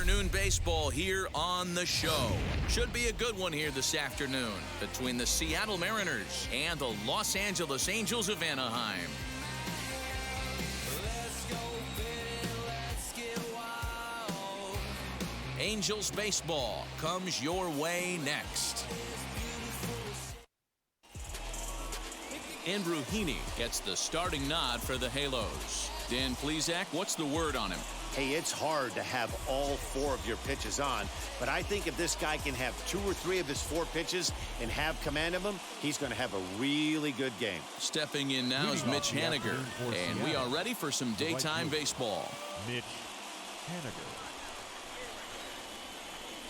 afternoon baseball here on the show. Should be a good one here this afternoon between the Seattle Mariners and the Los Angeles Angels of Anaheim. Angels baseball comes your way next. Andrew Heaney gets the starting nod for the Halos. Dan Plesac, what's the word on him? Hey, it's hard to have all 4 of your pitches on, but I think if this guy can have 2 or 3 of his 4 pitches and have command of them, he's going to have a really good game. Stepping in now is Mitch Haniger, and we are ready for some daytime baseball. Mitch Haniger.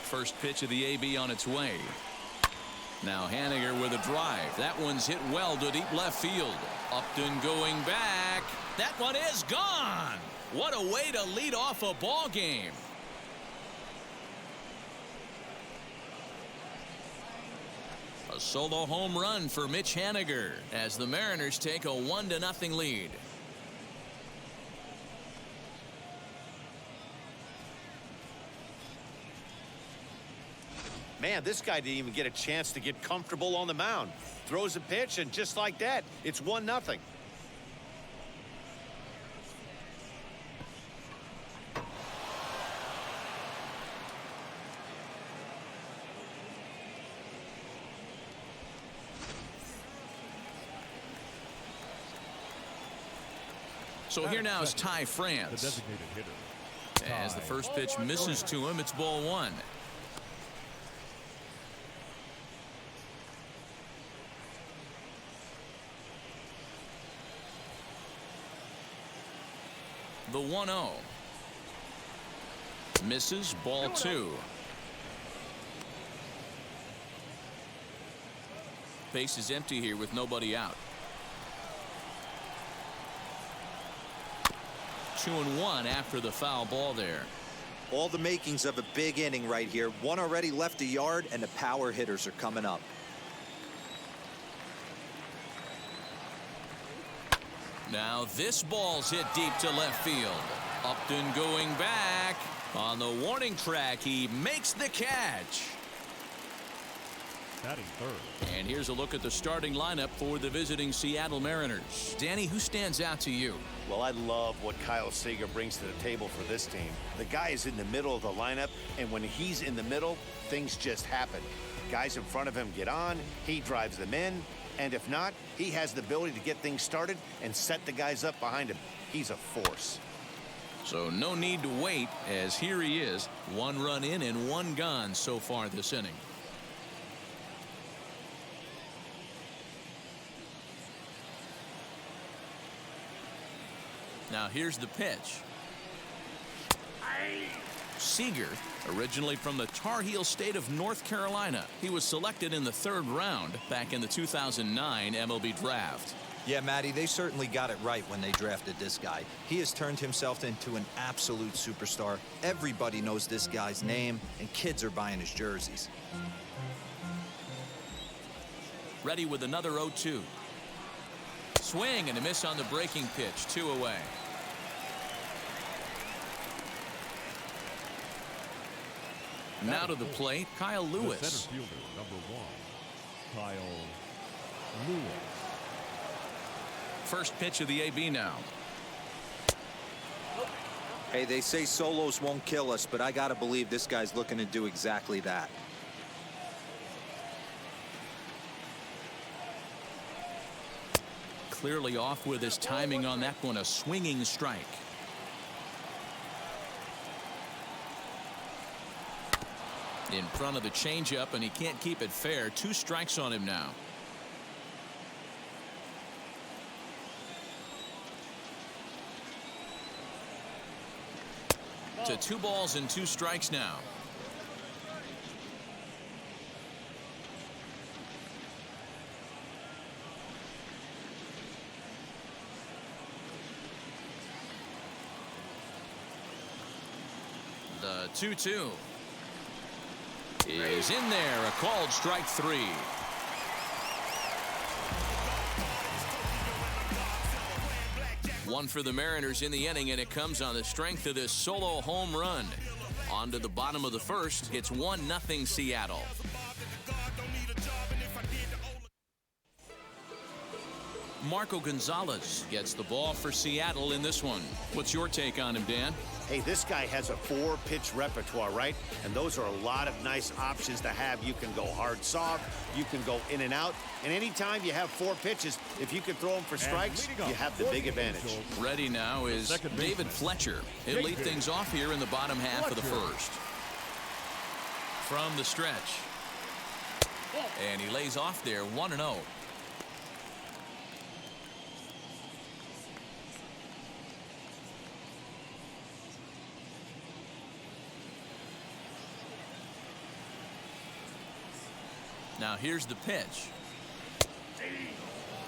First pitch of the AB on its way. Now Haniger with a drive. That one's hit well to deep left field. Upton going back. That one is gone. What a way to lead off a ball game. A solo home run for Mitch Haniger as the Mariners take a 1-0 lead. Man, this guy didn't even get a chance to get comfortable on the mound. Throws a pitch, and just like that, it's 1-0. So here now is Ty France. The designated hitter. As the first pitch misses to him, it's ball 1. The 1-0. Misses, ball 2. Base is empty here with nobody out. 2-1 after the foul ball there. All the makings of a big inning right here. One already left the yard, and the power hitters are coming up. Now this ball's hit deep to left field. Upton going back. On the warning track, he makes the catch. Batting third. And here's a look at the starting lineup for the visiting Seattle Mariners. Danny, who stands out to you? Well, I love what Kyle Seager brings to the table for this team. The guy is in the middle of the lineup, and when he's in the middle, things just happen. Guys in front of him get on, he drives them in, and if not, he has the ability to get things started and set the guys up behind him. He's a force. So no need to wait, as here he is. 1 run in and 1 gone so far this inning. Now here's the pitch. Seager, originally from the Tar Heel state of North Carolina. He was selected in the 3rd round back in the 2009 MLB draft. Yeah, Matty, they certainly got it right when they drafted this guy. He has turned himself into an absolute superstar. Everybody knows this guy's name, and kids are buying his jerseys. Ready with another 0-2. Swing and a miss on the breaking pitch. 2 away. Now to the plate, Kyle Lewis. The center fielder, number 1, Kyle Lewis. First pitch of the AB now. Hey, they say solos won't kill us, but I gotta believe this guy's looking to do exactly that. Clearly off with his timing on that one. A swinging strike. In front of the changeup, and he can't keep it fair. 2 strikes on him now. To 2 balls and 2 strikes now. The 2-2 is in there. A called strike 3. One for the Mariners in the inning, and it comes on the strength of this solo home run. On to the bottom of the first. It's 1-0 Seattle. Marco Gonzalez gets the ball for Seattle in this one. What's your take on him, Dan? Hey, this guy has a 4-pitch repertoire, right? And those are a lot of nice options to have. You can go hard, soft. You can go in and out. And anytime you have 4 pitches, if you can throw them for strikes, you have the big advantage. Ready now is David Fletcher. He'll lead things off here in the bottom half of the first. From the stretch. And he lays off there 1-0. Now here's the pitch.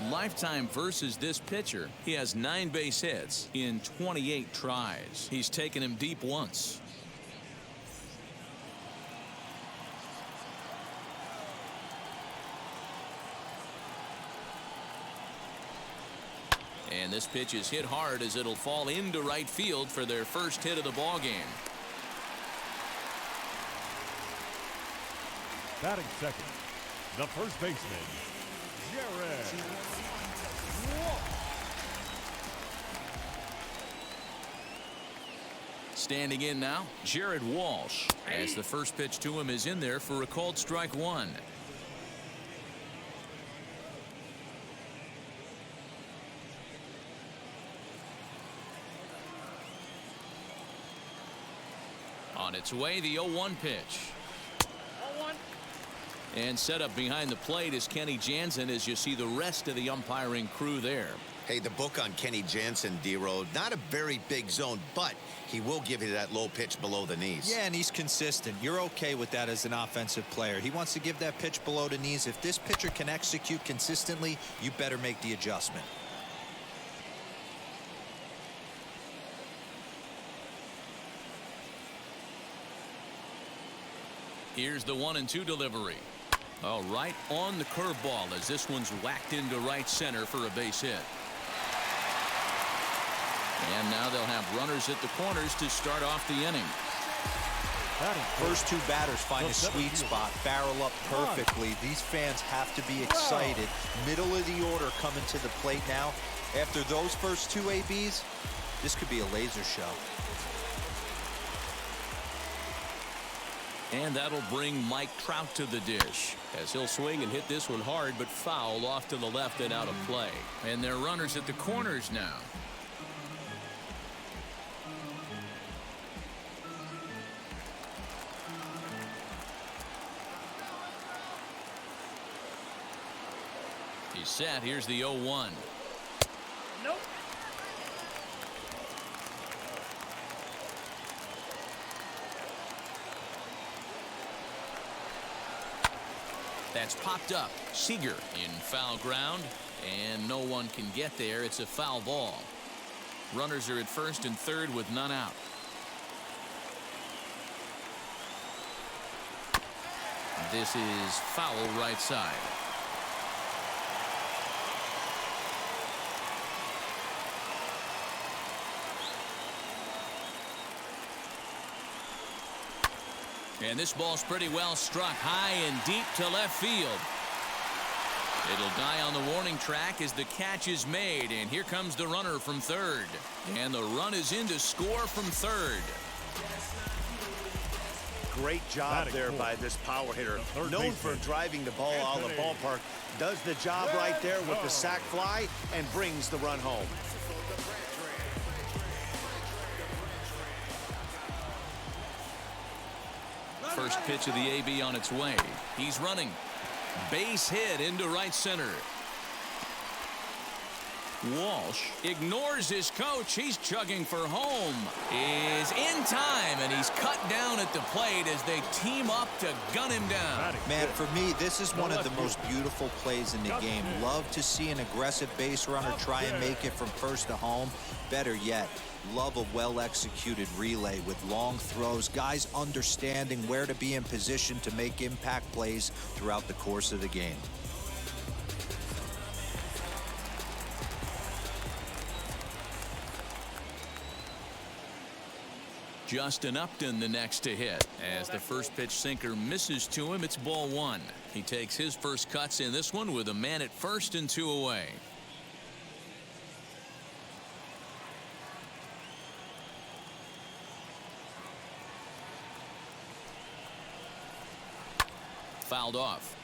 Lifetime versus this pitcher. He has 9 base hits in 28 tries. He's taken him deep once. And this pitch is hit hard as it'll fall into right field for their first hit of the ball game. Batting second, the first baseman, Jared Walsh. Standing in now, Jared Walsh, as the first pitch to him is in there for a called strike 1. On its way, the 0-1 pitch. And set up behind the plate is Kenny Jansen as you see the rest of the umpiring crew there. Hey, the book on Kenny Jansen, D-Road, not a very big zone, but he will give you that low pitch below the knees. Yeah, and he's consistent. You're okay with that as an offensive player. He wants to give that pitch below the knees. If this pitcher can execute consistently, you better make the adjustment. Here's the 1-2 delivery. All right, on the curveball as this one's whacked into right center for a base hit. And now they'll have runners at the corners to start off the inning. First 2 batters find a sweet spot, barrel up perfectly. These fans have to be excited. Middle of the order coming to the plate now. After those first 2 ABs, this could be a laser show. And that'll bring Mike Trout to the dish as he'll swing and hit this one hard but foul off to the left and out of play. And they're runners at the corners now. He's set. Here's the 0-1. Nope. That's popped up. Seager in foul ground, and no one can get there. It's a foul ball. Runners are at first and third with none out. This is foul right side. And this ball's pretty well struck high and deep to left field. It'll die on the warning track as the catch is made, and here comes the runner from third. And the run is in to score from third. Great job there by this power hitter. Known for driving the ball out of the ballpark. Does the job right there with the sac fly and brings the run home. First pitch of the AB on its way. He's running. Base hit into right center. Walsh ignores his coach. He's chugging for home. Is in time, and he's cut down at the plate as they team up to gun him down. Man, for me, this is one of the most beautiful plays in the game. Love to see an aggressive base runner try and make it from first to home. Better yet, love a well-executed relay with long throws, guys understanding where to be in position to make impact plays throughout the course of the game. Justin Upton the next to hit. As the first pitch sinker misses to him, it's ball one. He takes his first cuts in this one with a man at first and 2 away. Fouled off.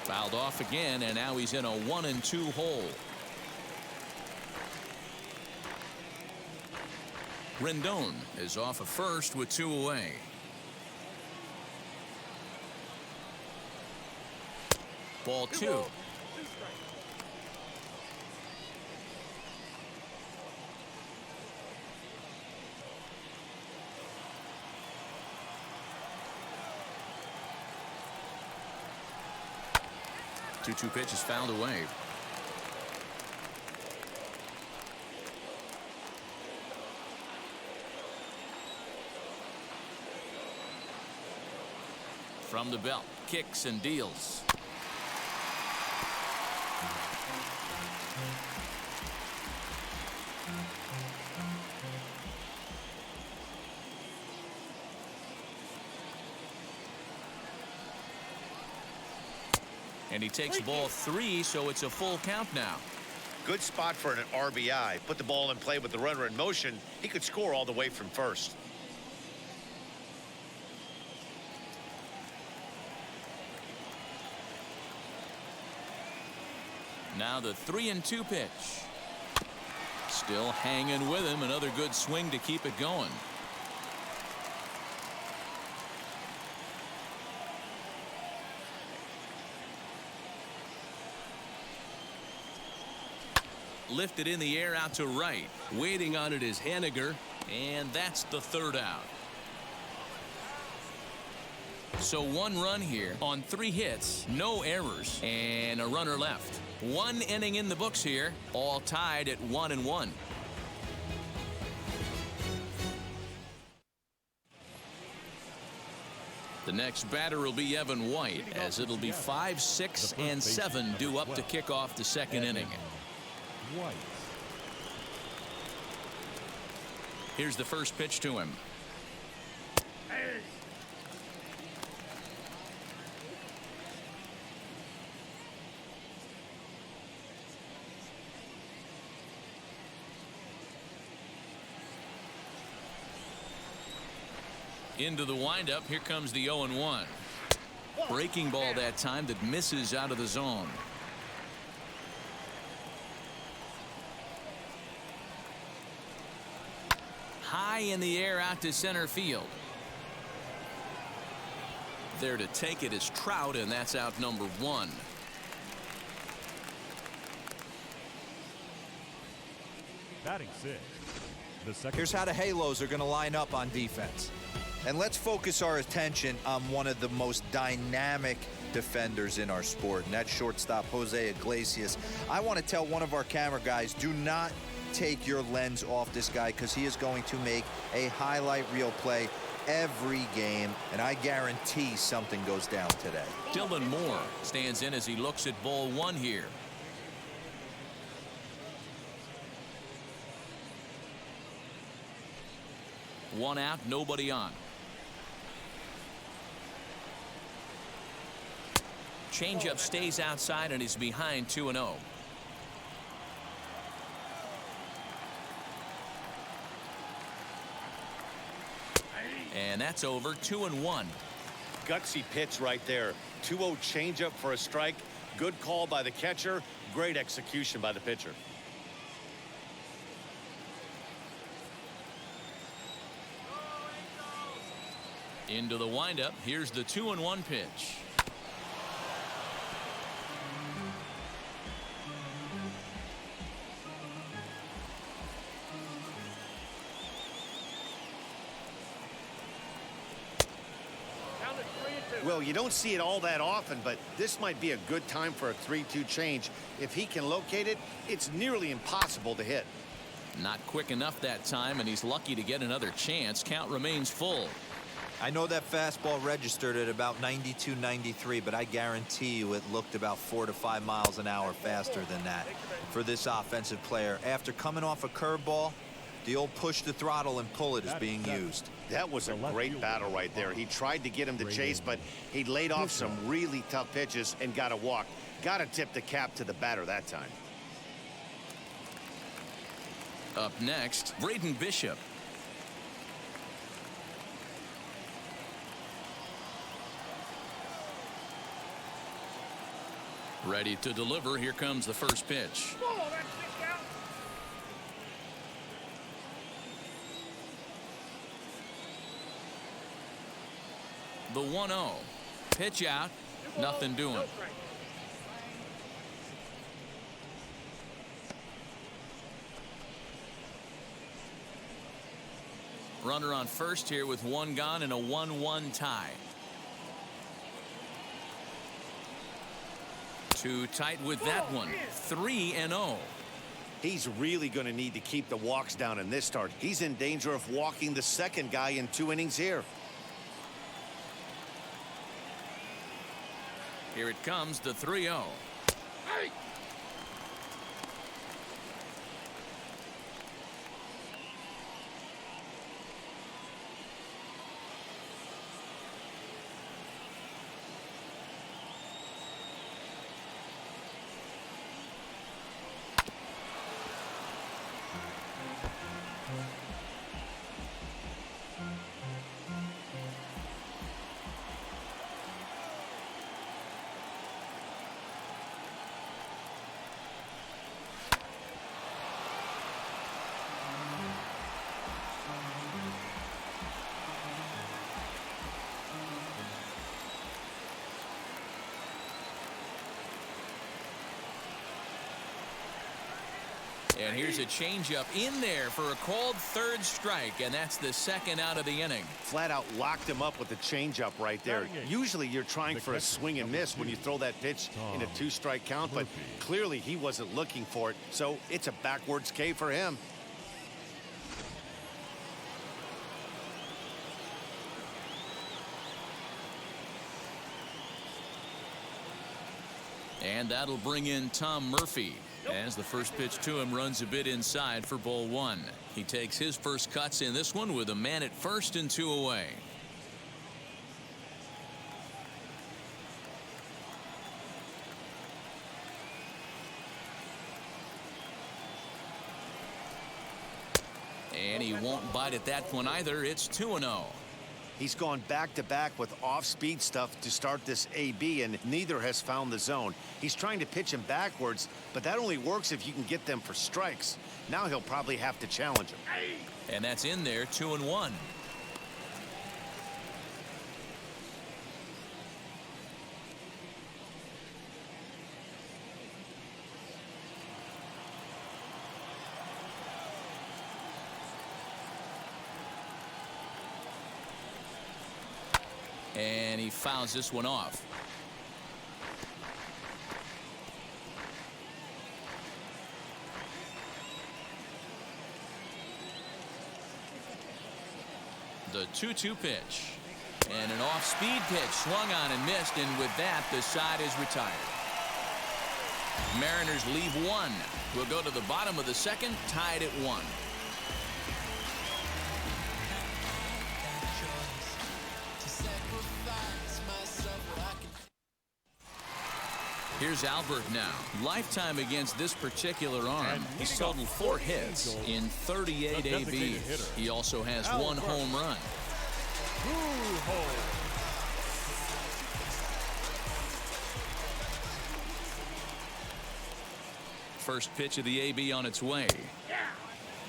Fouled off again, and now he's in a 1-2 hole. Rendon is off of first with 2 away. Ball 2. Two pitches fouled away. From the belt, kicks and deals. And he takes ball 3, so it's a full count now. Good spot for an RBI. Put the ball in play with the runner in motion. He could score all the way from first. Now the 3-2 pitch. Still hanging with him. Another good swing to keep it going. Lifted in the air out to right. Waiting on it is Haniger, and that's the third out. So 1 run here on 3 hits, no errors, and a runner left. 1 inning in the books here, all tied at 1-1. The next batter will be Evan White, as it'll be 5, 6, and 7 due up to kick off the second inning. White. Here's the first pitch to him. Into the windup. Here comes the 0-1. Breaking ball that time that misses out of the zone. High in the air out to center field. There to take it is Trout, and that's out number 1. Batting 6. The second. Here's how the Halos are going to line up on defense. And let's focus our attention on one of the most dynamic defenders in our sport, and that's shortstop Jose Iglesias. I want to tell one of our camera guys, do not take your lens off this guy, because he is going to make a highlight reel play every game, and I guarantee something goes down today. Dylan Moore stands in as he looks at ball 1 here. One out, nobody on. Changeup stays outside and is behind 2-0. And that's over. 2-1. Gutsy pitch right there. 2-0 changeup for a strike. Good call by the catcher. Great execution by the pitcher. Into the windup. Here's the 2-1 pitch. Well, you don't see it all that often, but this might be a good time for a 3-2 change. If he can locate it, it's nearly impossible to hit. Not quick enough that time, and he's lucky to get another chance. Count remains full. I know that fastball registered at about 92, 93, but I guarantee you it looked about 4 to 5 miles an hour faster than that for this offensive player. After coming off a curveball, the old push the throttle and pull it is being used. That was a great battle right there. He tried to get him to chase, but he laid off some really tough pitches and got a walk. Got to tip the cap to the batter that time. Up next, Braden Bishop. Ready to deliver. Here comes the first pitch. The 1-0. Pitch out. Nothing doing. Runner on first here with one gone and a 1-1 tie. Too tight with that one. 3-0. He's really going to need to keep the walks down in this start. He's in danger of walking the second guy in 2 innings here. Here it comes, the 3-0. Hey! And here's a changeup in there for a called third strike, and that's the second out of the inning. Flat out locked him up with the changeup right there. Usually you're trying for a swing and miss when you throw that pitch in a 2-strike count, but clearly he wasn't looking for it, so it's a backwards K for him. And that'll bring in Tom Murphy as the first pitch to him runs a bit inside for ball 1. He takes his first cuts in this one with a man at first and 2 away. And he won't bite at that one either. It's 2-0. He's gone back-to-back with off-speed stuff to start this AB, and neither has found the zone. He's trying to pitch him backwards, but that only works if you can get them for strikes. Now he'll probably have to challenge him. And that's in there, 2-1. And he fouls this one off. The 2-2 pitch. And an off-speed pitch swung on and missed, and with that, the side is retired. Mariners leave one. We'll go to the bottom of the second, tied at 1. Here's Albert now. Lifetime against this particular arm. He's totaled 4 hits in 38 ABs. He also has 1 home run. First pitch of the AB on its way.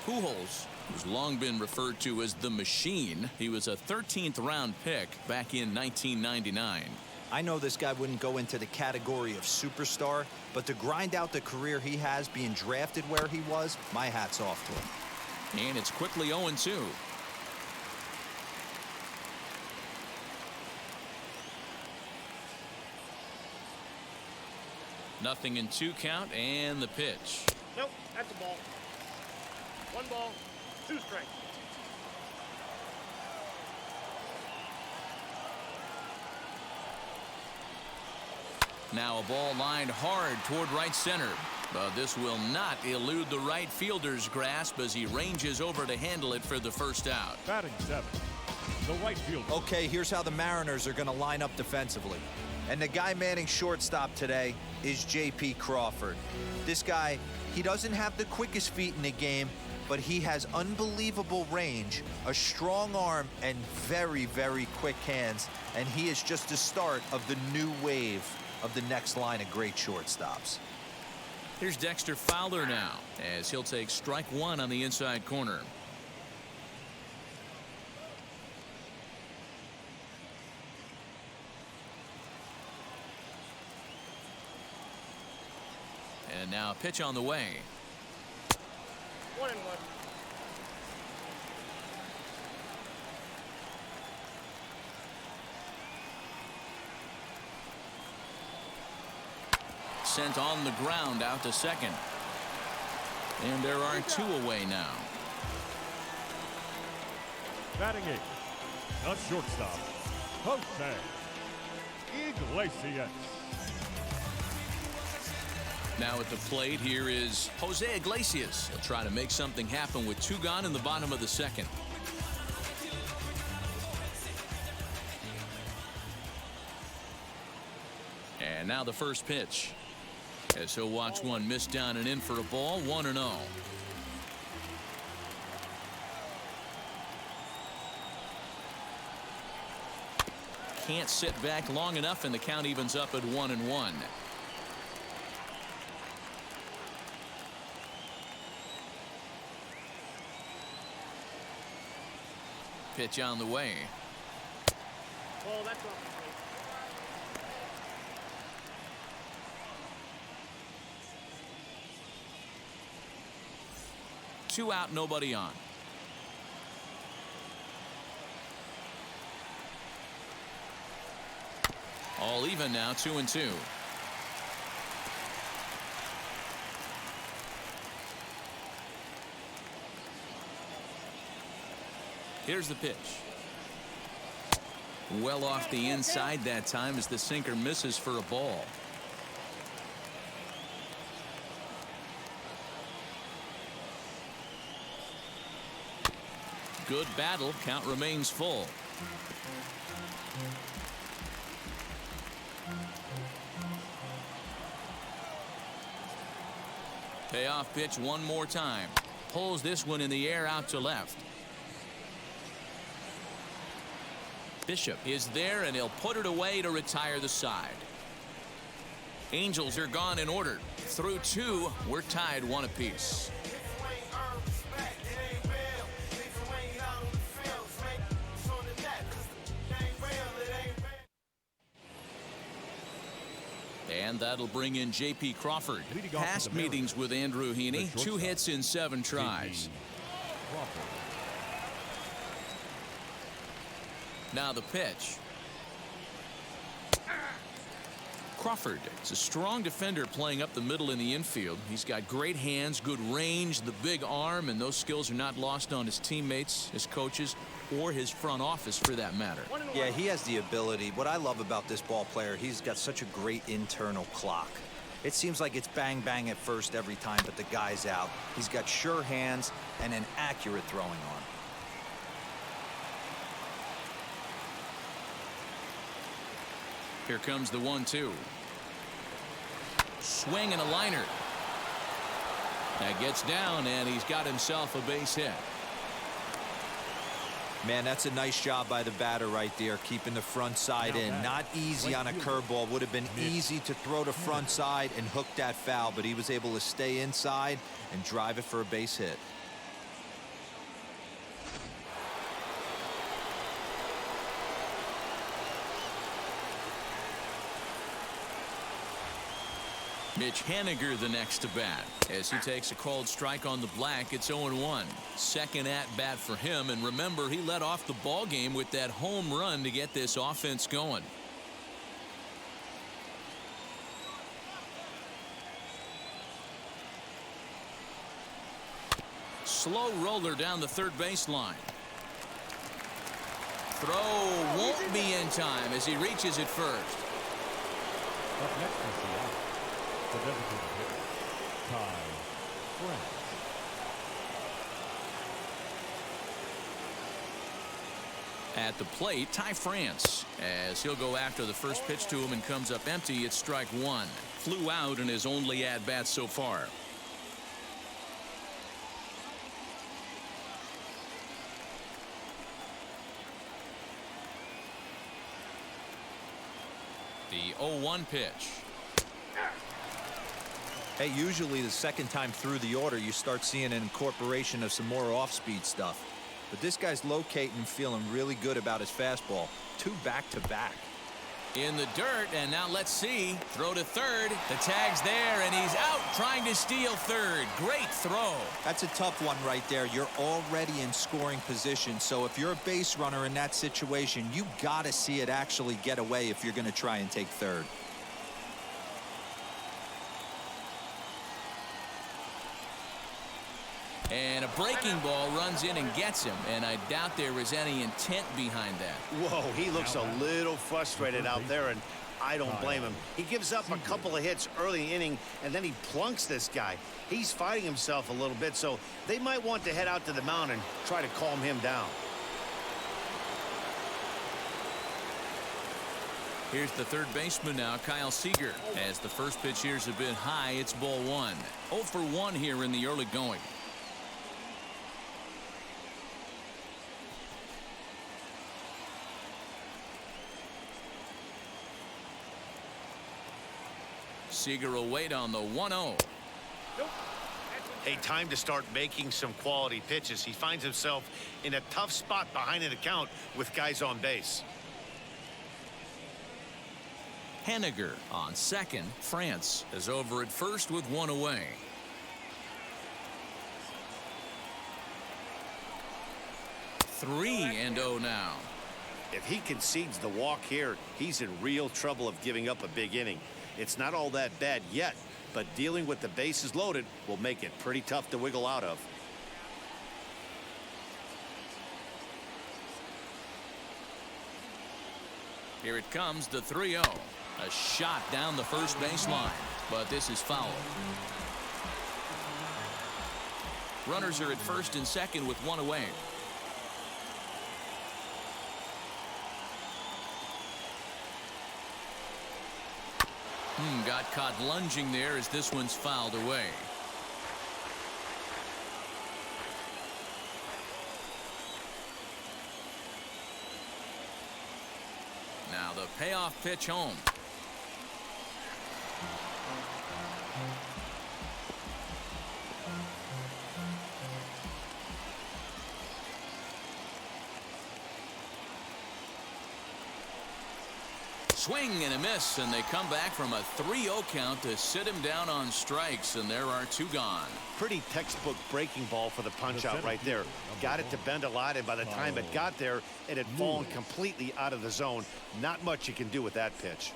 Pujols, who's long been referred to as the Machine. He was a 13th round pick back in 1999. I know this guy wouldn't go into the category of superstar, but to grind out the career he has being drafted where he was, my hat's off to him. And it's quickly 0-2. Nothing in 2 count, and the pitch. Nope, that's a ball. 1 ball, 2 strikes. Now a ball lined hard toward right center. But this will not elude the right fielder's grasp as he ranges over to handle it for the first out. Batting seventh, the right fielder. Okay, here's how the Mariners are going to line up defensively. And the guy manning shortstop today is J.P. Crawford. This guy, he doesn't have the quickest feet in the game, but he has unbelievable range, a strong arm, and very, very quick hands. And he is just the start of the new wave of the next line of great shortstops. Here's Dexter Fowler now, as he'll take strike one on the inside corner. And now a pitch on the way. 1-1. Sent on the ground out to second. And there are two away now. Batting eighth, the shortstop, Jose Iglesias. Now at the plate here is Jose Iglesias. He'll try to make something happen with two gone in the bottom of the second. And now the first pitch. As he'll watch one miss down and in for a ball, 1-0. Can't sit back long enough, and the count evens up at 1-1. Pitch on the way. Ball, that's off the plate. Two out, nobody on. All even now, 2-2. Here's the pitch. Well off the inside that time as the sinker misses for a ball. Good battle. Count remains full. Payoff pitch one more time. Pulls this one in the air out to left. Bishop is there, and he'll put it away to retire the side. Angels are gone in order. Through two, we're tied 1 apiece. And that'll bring in J.P. Crawford. Past meetings with Andrew Heaney, 2 hits in 7 tries. Now the pitch. Crawford is a strong defender playing up the middle in the infield. He's got great hands, good range, the big arm, and those skills are not lost on his teammates, his coaches, or his front office for that matter. Yeah, he has the ability. What I love about this ball player, he's got such a great internal clock. It seems like it's bang bang at first every time, but the guy's out. He's got sure hands and an accurate throwing arm. Here comes the 1-2. Swing and a liner. That gets down, and he's got himself a base hit. Man, that's a nice job by the batter right there, keeping the front side in. Not easy on a curveball. Would have been easy to throw the front side and hook that foul, but he was able to stay inside and drive it for a base hit. Mitch Haniger the next to bat as he takes a called strike on the black. It's 0-1. Second at bat for him, and remember, he led off the ball game with that home run to get this offense going. Slow roller down the third baseline. Throw won't be in time as he reaches it first. Up next in Seattle, the designated hitter, Ty France. At the plate, Ty France, as he'll go after the first pitch to him and comes up empty. It's strike one. Flew out in his only at-bat so far. The 0-1 pitch. Hey, usually the second time through the order, you start seeing an incorporation of some more off-speed stuff. But this guy's locating, feeling really good about his fastball. 2 back-to-back. In the dirt, and now let's see. Throw to third. The tag's there, and he's out trying to steal third. Great throw. That's a tough one right there. You're already in scoring position, so if you're a base runner in that situation, you got to see it actually get away if you're going to try and take third. And a breaking ball runs in and gets him, and I doubt there was any intent behind that. Whoa, he looks a little frustrated out there, and I don't blame him. He gives up a couple of hits early in the inning, and then he plunks this guy. He's fighting himself a little bit, so they might want to head out to the mound and try to calm him down. Here's the third baseman now, Kyle Seager. As the first pitch here's a bit high, it's ball one. 0 for 1 here in the early going. Seager will wait on the 1-0. Hey, time to start making some quality pitches. He finds himself in a tough spot behind an account with guys on base. Henniger on second. France is over at first with 1 away. Three and 0 now. If he concedes the walk here, he's in real trouble of giving up a big inning. It's not all that bad yet, but dealing with the bases loaded will make it pretty tough to wiggle out of. Here it comes, the 3-0. A shot down the first baseline, but this is foul. Runners are at first and second with 1 away. Got caught lunging there as this one's fouled away. Now the payoff pitch home. Swing and a miss, and they come back from a 3-0 count to sit him down on strikes, and there are 2 gone. Pretty textbook breaking ball for the punch out right there. Got it to bend a lot, and by the time it got there, it had fallen completely out of the zone. Not much you can do with that pitch.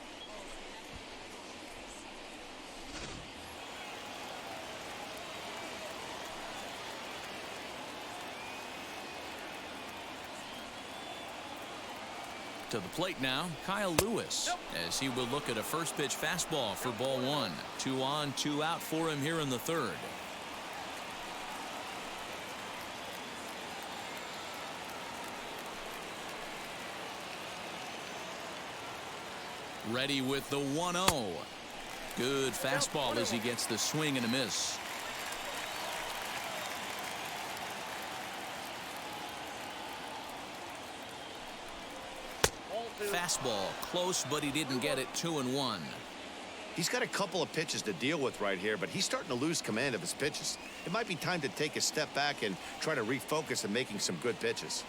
To the plate now, Kyle Lewis, as he will look at a first pitch fastball for ball 1. 2 on, 2 out for him here in the third. Ready with the 1-0. Good fastball as he gets the swing and a miss. Fastball close, but he didn't get it. 2-1. He's got a couple of pitches to deal with right here, but he's starting to lose command of his pitches. It might be time to take a step back and try to refocus on making some good pitches.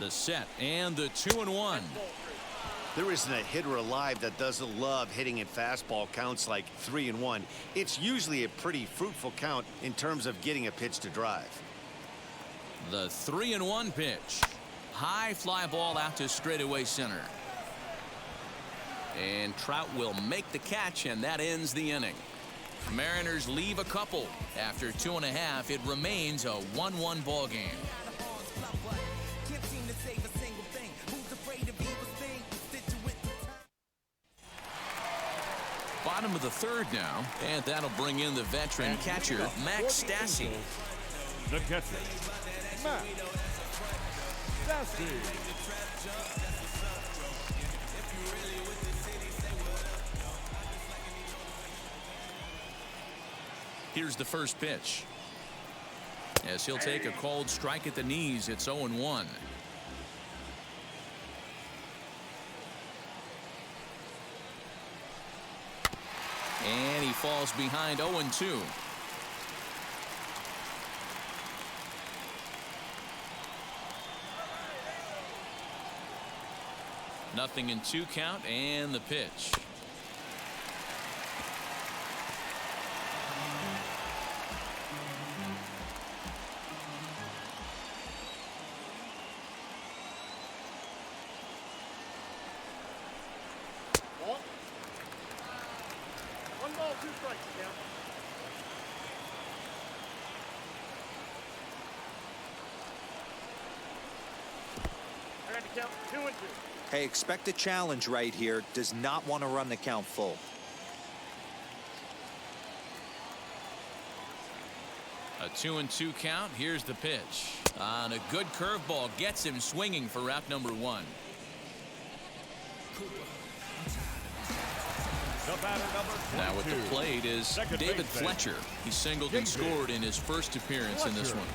The set and the 2-1. There isn't a hitter alive that doesn't love hitting at fastball counts like 3-1. It's usually a pretty fruitful count in terms of getting a pitch to drive. The 3-1 pitch. High fly ball out to straightaway center. And Trout will make the catch, and that ends the inning. Mariners leave a couple. After 2.5, it remains a 1-1 ball game. Bottom of the third now, and that'll bring in the veteran catcher, Max Stassi. The catcher, Max Stassi. Here's the first pitch. As he'll take a cold strike at the knees, it's 0-1. And he falls behind 0-2. Nothing in 2 count, and the pitch. One ball, 2 strikes now. I got to count 2-2. Hey, expect a challenge right here. Does not want to run the count full. A 2-2 count. Here's the pitch. On a good curveball gets him swinging for out number 1. Now at the plate is David Fletcher. He singled and scored in his first appearance in this one.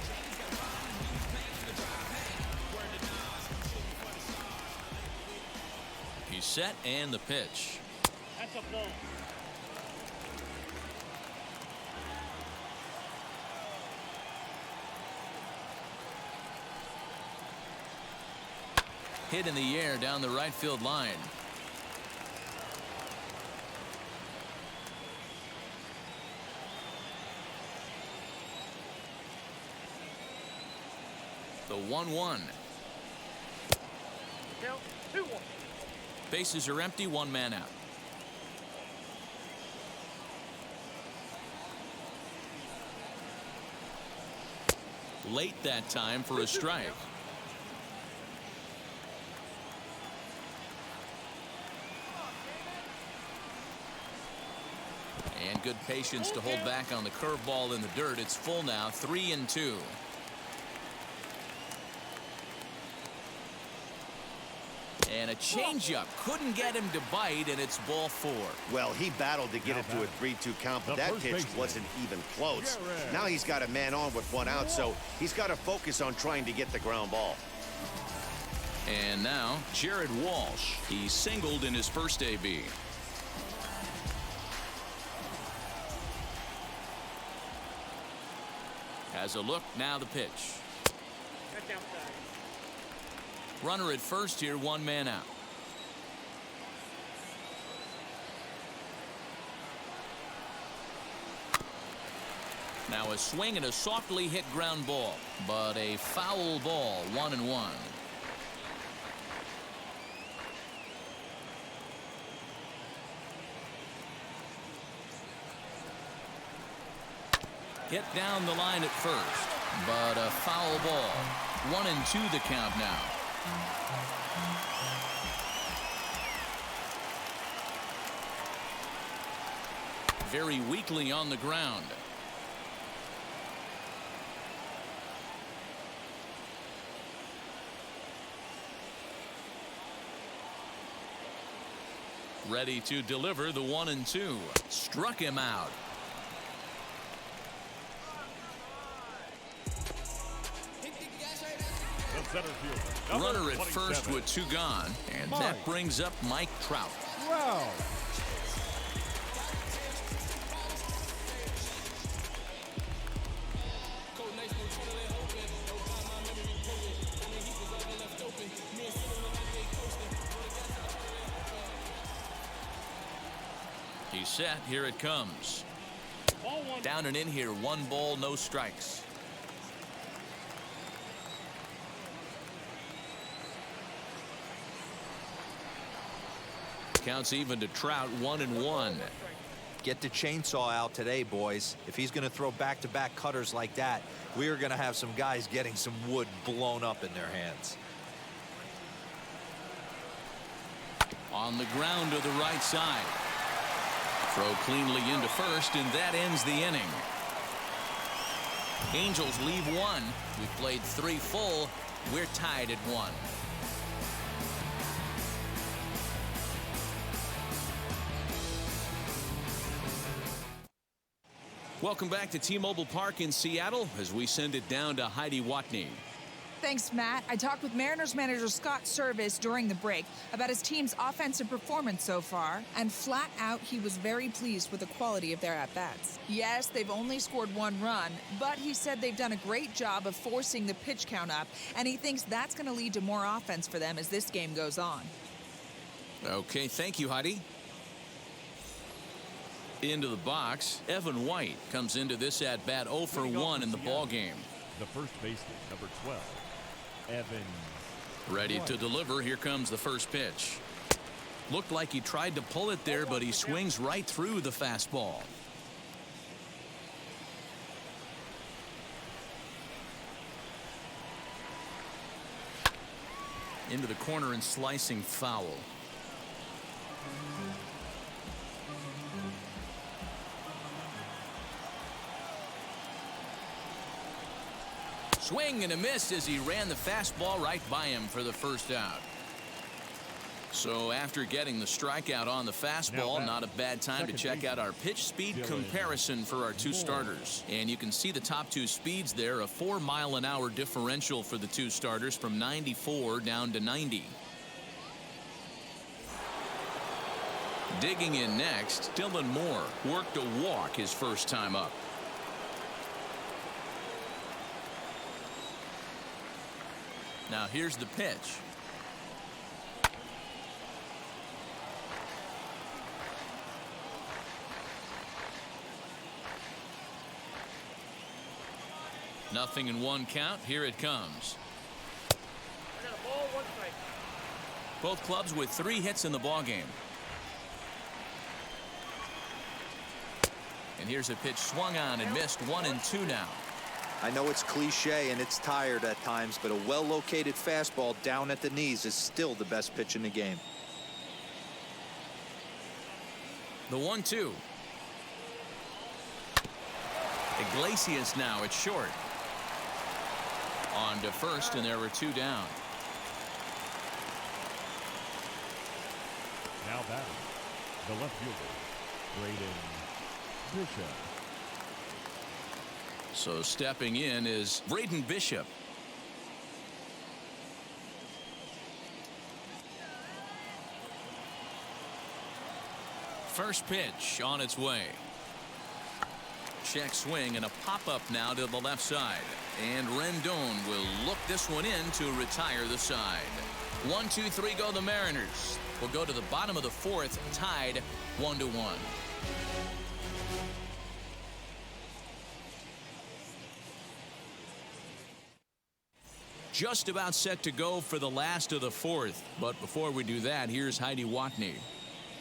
He's set, and the pitch. That's a ball. Hit in the air down the right field line. The 1-1. Count 2-1. Bases are empty, 1 man out. Late that time for a strike. And good patience to hold back on the curveball in the dirt. It's full now, 3-2. And a changeup couldn't get him to bite, and it's ball 4. Well, he battled to get it to a 3-2 count, but that pitch wasn't even close. Now he's got a man on with 1 out, so he's got to focus on trying to get the ground ball. And now Jared Walsh. He singled in his first AB. Has a look, now the pitch. That's outside. Runner at first here, 1 man out. Now a swing and a softly hit ground ball, but a foul ball, 1-1. Hit down the line at first, but a foul ball. 1-2 the count now. Very weakly on the ground. Ready to deliver the 1-2. Struck him out. Runner at first with 2 gone, and that brings up Mike Trout. Wow. He's set. Here it comes. Down and in here. 1 ball, no strikes. Counts even to Trout, 1-1. Get the chainsaw out today, boys. If he's going to throw back-to-back cutters like that, we are going to have some guys getting some wood blown up in their hands. On the ground to the right side. Throw cleanly into first, and that ends the inning. Angels leave one. We've played 3 full. We're tied at 1. Welcome back to T-Mobile Park in Seattle as we send it down to Heidi Watney. Thanks, Matt. I talked with Mariners manager Scott Service during the break about his team's offensive performance so far, and flat out, he was very pleased with the quality of their at-bats. Yes, they've only scored 1 run, but he said they've done a great job of forcing the pitch count up, and he thinks that's going to lead to more offense for them as this game goes on. Okay, thank you, Heidi. Into the box, Evan White comes into this at-bat 0 for 1 in the ballgame. The first baseman, number 12, Evan. Ready to deliver. Here comes the first pitch. Looked like he tried to pull it there, but he swings right through the fastball. Into the corner and slicing foul. Swing and a miss as he ran the fastball right by him for the first out. So after getting the strikeout on the fastball, not a bad time to check out our pitch speed comparison for our 2 starters. And you can see the top 2 speeds there, a 4-mile-an-hour differential for the 2 starters from 94 down to 90. Digging in next, Dylan Moore worked a walk his first time up. Now here's the pitch. Nothing in 1 count. Here it comes. I got a ball, 1 strike. Both clubs with 3 hits in the ballgame. And here's a pitch swung on and missed. 1 and 2 now. I know it's cliche and it's tired at times, but a well-located fastball down at the knees is still the best pitch in the game. The 1-2. Iglesias now at short. On to first, and there were 2 down. Now batting, the left fielder, Braden Bishop. So stepping in is Braden Bishop. First pitch on its way. Check swing and a pop-up now to the left side. And Rendon will look this one in to retire the side. 1, 2, 3 go the Mariners. We'll go to the bottom of the 4th, tied 1-1. Just about set to go for the last of the 4th. But before we do that, here's Heidi Watney.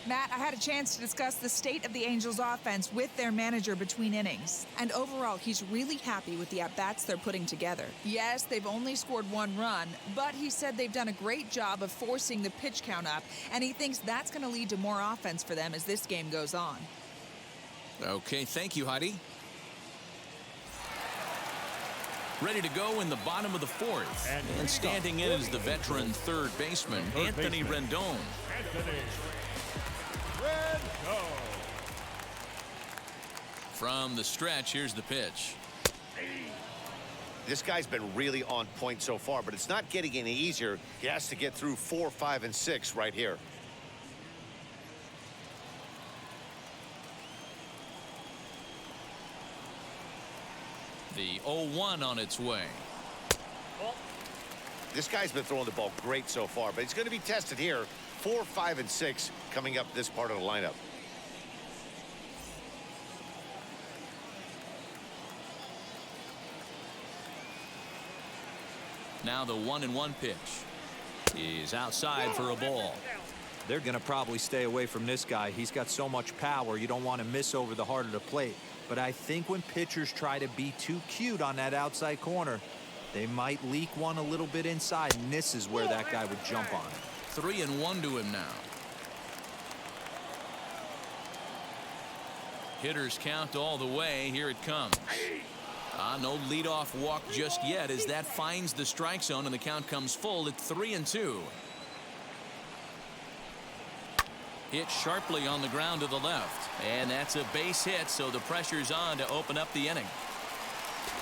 Matt, I had a chance to discuss the state of the Angels offense with their manager between innings. And overall, he's really happy with the at-bats they're putting together. Yes, they've only scored 1 run, but he said they've done a great job of forcing the pitch count up, and he thinks that's going to lead to more offense for them as this game goes on. Okay, thank you, Heidi. Ready to go in the bottom of the 4th. And standing in is the veteran 3rd baseman, Anthony Rendon. From the stretch, here's the pitch. This guy's been really on point so far, but it's not getting any easier. He has to get through 4, 5, and 6 right here. The 0-1 on its way. This guy's been throwing the ball great so far, but he's going to be tested here. 4, 5, and 6 coming up this part of the lineup. Now the 1-1 pitch. He's outside for a ball. They're going to probably stay away from this guy. He's got so much power, you don't want to miss over the heart of the plate. But I think when pitchers try to be too cute on that outside corner, they might leak one a little bit inside, and this is where that guy would jump on it. 3-1 to him now. Hitters count all the way. Here it comes. No leadoff walk just yet as that finds the strike zone and the count comes full at 3-2. Hit sharply on the ground to the left, and that's a base hit, so the pressure's on to open up the inning.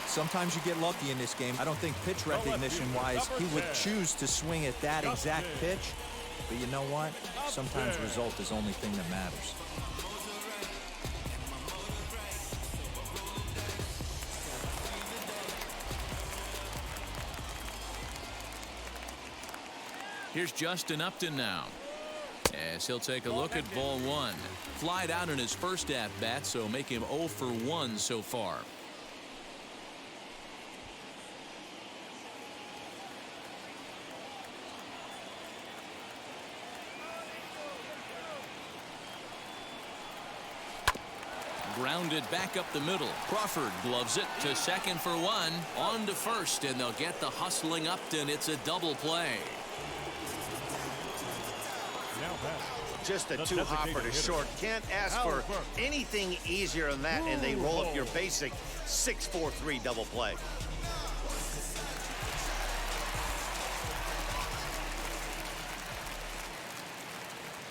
Sometimes you get lucky in this game. I don't think pitch recognition wise he would choose to swing at that exact pitch, but you know what, sometimes result is the only thing that matters. Here's Justin Upton now, as he'll take a look at ball one. Flied out in his first at bat, so make him 0 for 1 so far. Grounded back up the middle. Crawford gloves it to second for 1. On to first, and they'll get the hustling Upton. It's a double play. Just a two-hopper to short. Can't ask for anything easier than that, and they roll up your basic 6-4-3 double play.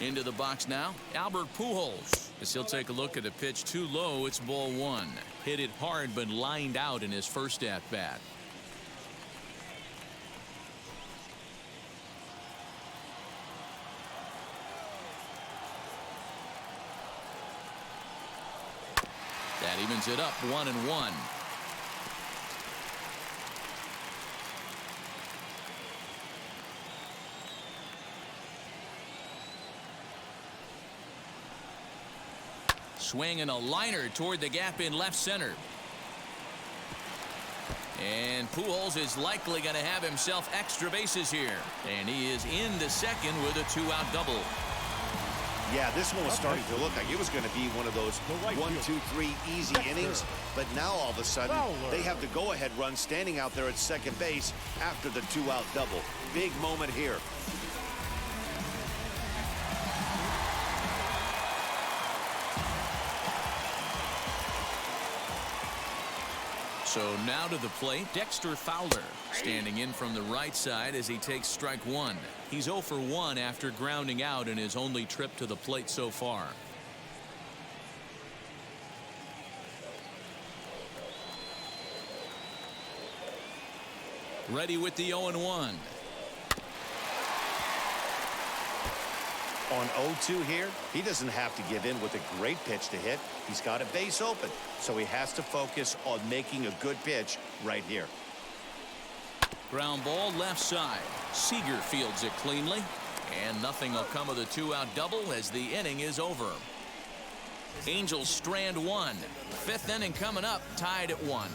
Into the box now, Albert Pujols, as he'll take a look at a pitch too low. It's ball one. Hit it hard, but lined out in his first at-bat. That evens it up 1-1. Swing and a liner toward the gap in left center. And Pujols is likely going to have himself extra bases here. And he is in the second with a two-out double. Yeah, this one was starting to look like it was going to be one of those 1, 2, 3 easy innings. But now all of a sudden, they have the go-ahead run standing out there at second base after the two-out double. Big moment here. So now to the plate, Dexter Fowler, standing in from the right side as he takes strike one. He's 0 for 1 after grounding out in his only trip to the plate so far. Ready with the 0-1. On 0-2 here, he doesn't have to give in with a great pitch to hit. He's got a base open, so he has to focus on making a good pitch right here. Ground ball left side. Seager fields it cleanly, and nothing will come of the two-out double as the inning is over. Angels strand one. Fifth inning coming up, tied at 1.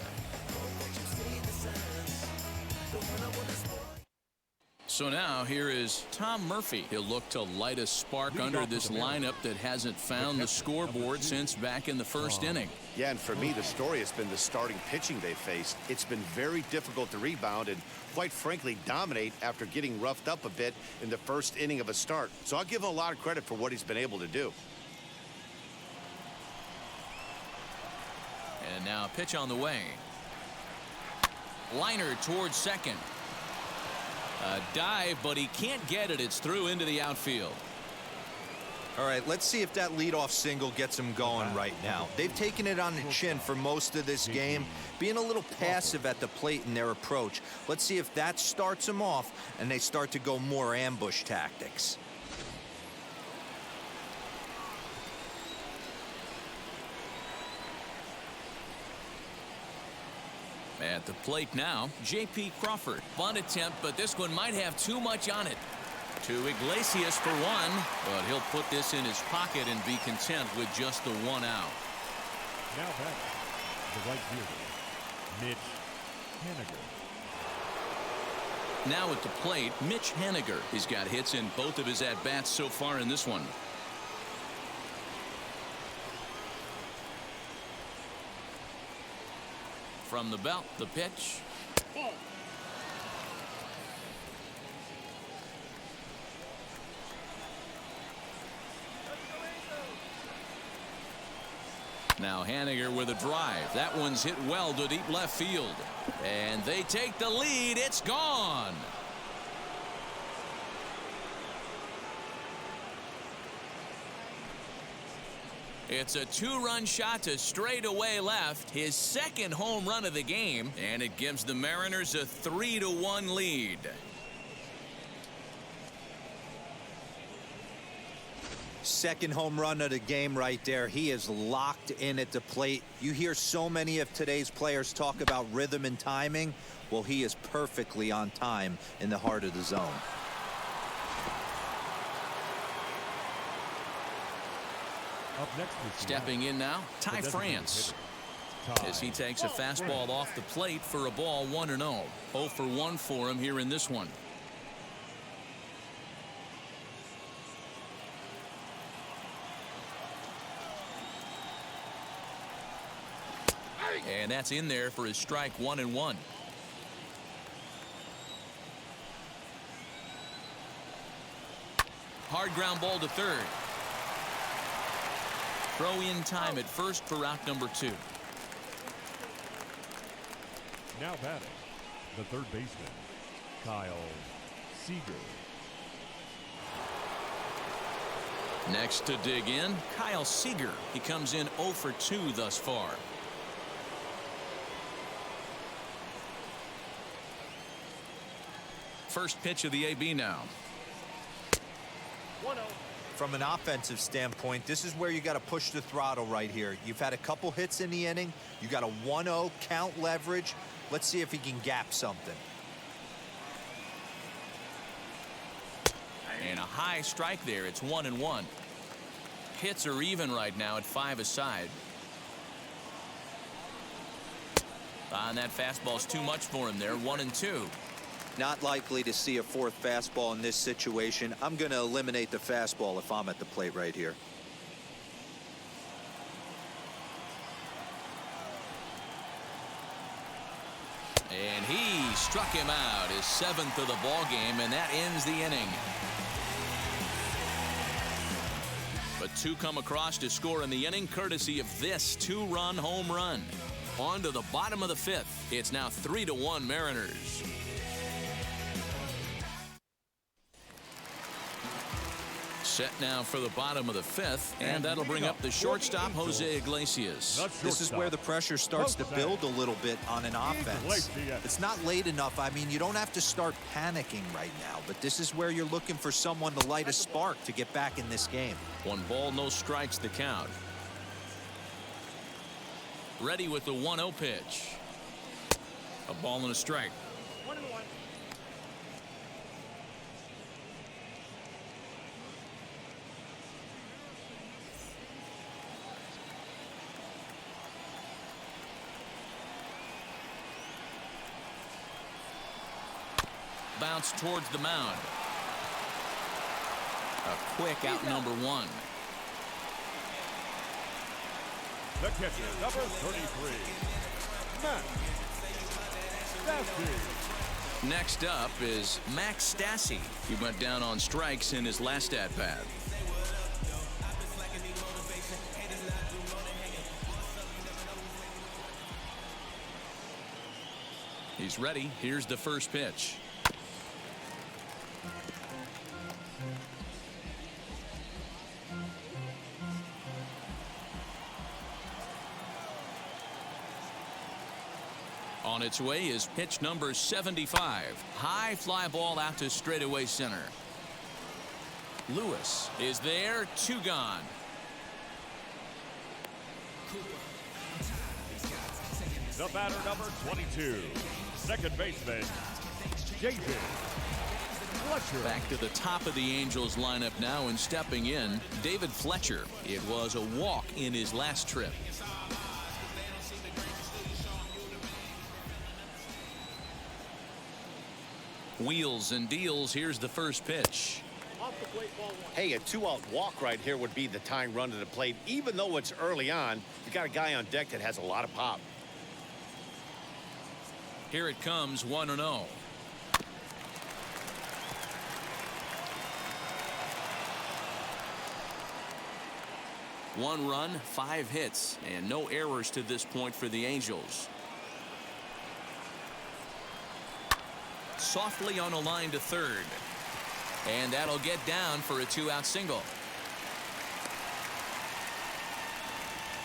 So now here is Tom Murphy. He'll look to light a spark under this lineup that hasn't found the scoreboard since back in the first inning. Yeah, and for me, the story has been the starting pitching they faced. It's been very difficult to rebound and, quite frankly, dominate after getting roughed up a bit in the first inning of a start. So I'll give him a lot of credit for what he's been able to do. And now a pitch on the way. Liner towards second. A dive, but he can't get it. It's through into the outfield. All right, let's see if that leadoff single gets them going right now. They've taken it on the chin for most of this game, being a little passive at the plate in their approach. Let's see if that starts them off and they start to go more ambush tactics. At the plate now, J.P. Crawford. Bunt attempt, but this one might have too much on it. To Iglesias for one, but he'll put this in his pocket and be content with just the 1 out. Now back, the right fielder, Mitch Haniger. Now at the plate, Mitch Haniger. He's got hits in both of his at-bats so far in this one. From the belt, the pitch. Now Haniger with a drive. That one's hit well to deep left field. And they take the lead. It's gone. It's a two-run shot to straightaway left, his second home run of the game, and it gives the Mariners a 3-1 lead. Second home run of the game right there. He is locked in at the plate. You hear so many of today's players talk about rhythm and timing. Well, he is perfectly on time in the heart of the zone. Up next is Stepping in now, Ty France, as he takes a fastball off the plate for a ball 1-0. 0 for 1 for him here in this one. And that's in there for his strike 1-1. Hard ground ball to third. Throw in time at first for out number 2. now batting, the third baseman, Kyle Seager. Next to dig in, Kyle Seager. He comes in 0 for 2 thus far. First pitch of the AB now. 1-0. From an offensive standpoint, this is where you got to push the throttle right here. You've had a couple hits in the inning. You got a 1-0 count leverage. Let's see if he can gap something. And a high strike there. It's 1-1. Hits are even right now at 5 aside. And that fastball's too much for him there. 1-2. Not likely to see a fourth fastball in this situation. I'm going to eliminate the fastball if I'm at the plate right here. And he struck him out, his 7th of the ball game, and that ends the inning. But 2 come across to score in the inning, courtesy of this 2-run home run. On to the bottom of the 5th. It's now 3-1 Mariners. Set now for the bottom of the 5th, and that'll bring up the shortstop, Jose Iglesias. This is where the pressure starts to build a little bit on an offense. It's not late enough. I mean, you don't have to start panicking right now, but this is where you're looking for someone to light a spark to get back in this game. 1 ball, no strikes the count. Ready with the 1-0 pitch. A ball and a strike. 1-1. Bounce towards the mound. A quick out number 1. The catcher, number 33, Max Stassi. Next up is Max Stassi. He went down on strikes in his last at-bat. He's ready. Here's the first pitch. On its way is pitch number 75. High fly ball out to straightaway center. Lewis is there. 2 gone. The batter, number 22, second baseman, J.J. Fletcher. Back to the top of the Angels lineup now, and stepping in, David Fletcher. It was a walk in his last trip. Wheels and deals. Here's the first pitch. Off the plate, ball 1. Hey, a 2-out walk right here would be the tying run to the plate. Even though it's early on, you got a guy on deck that has a lot of pop. Here it comes, 1-0. 1 run, 5 hits, and no errors to this point for the Angels. Softly on a line to third. And that'll get down for a 2-out single.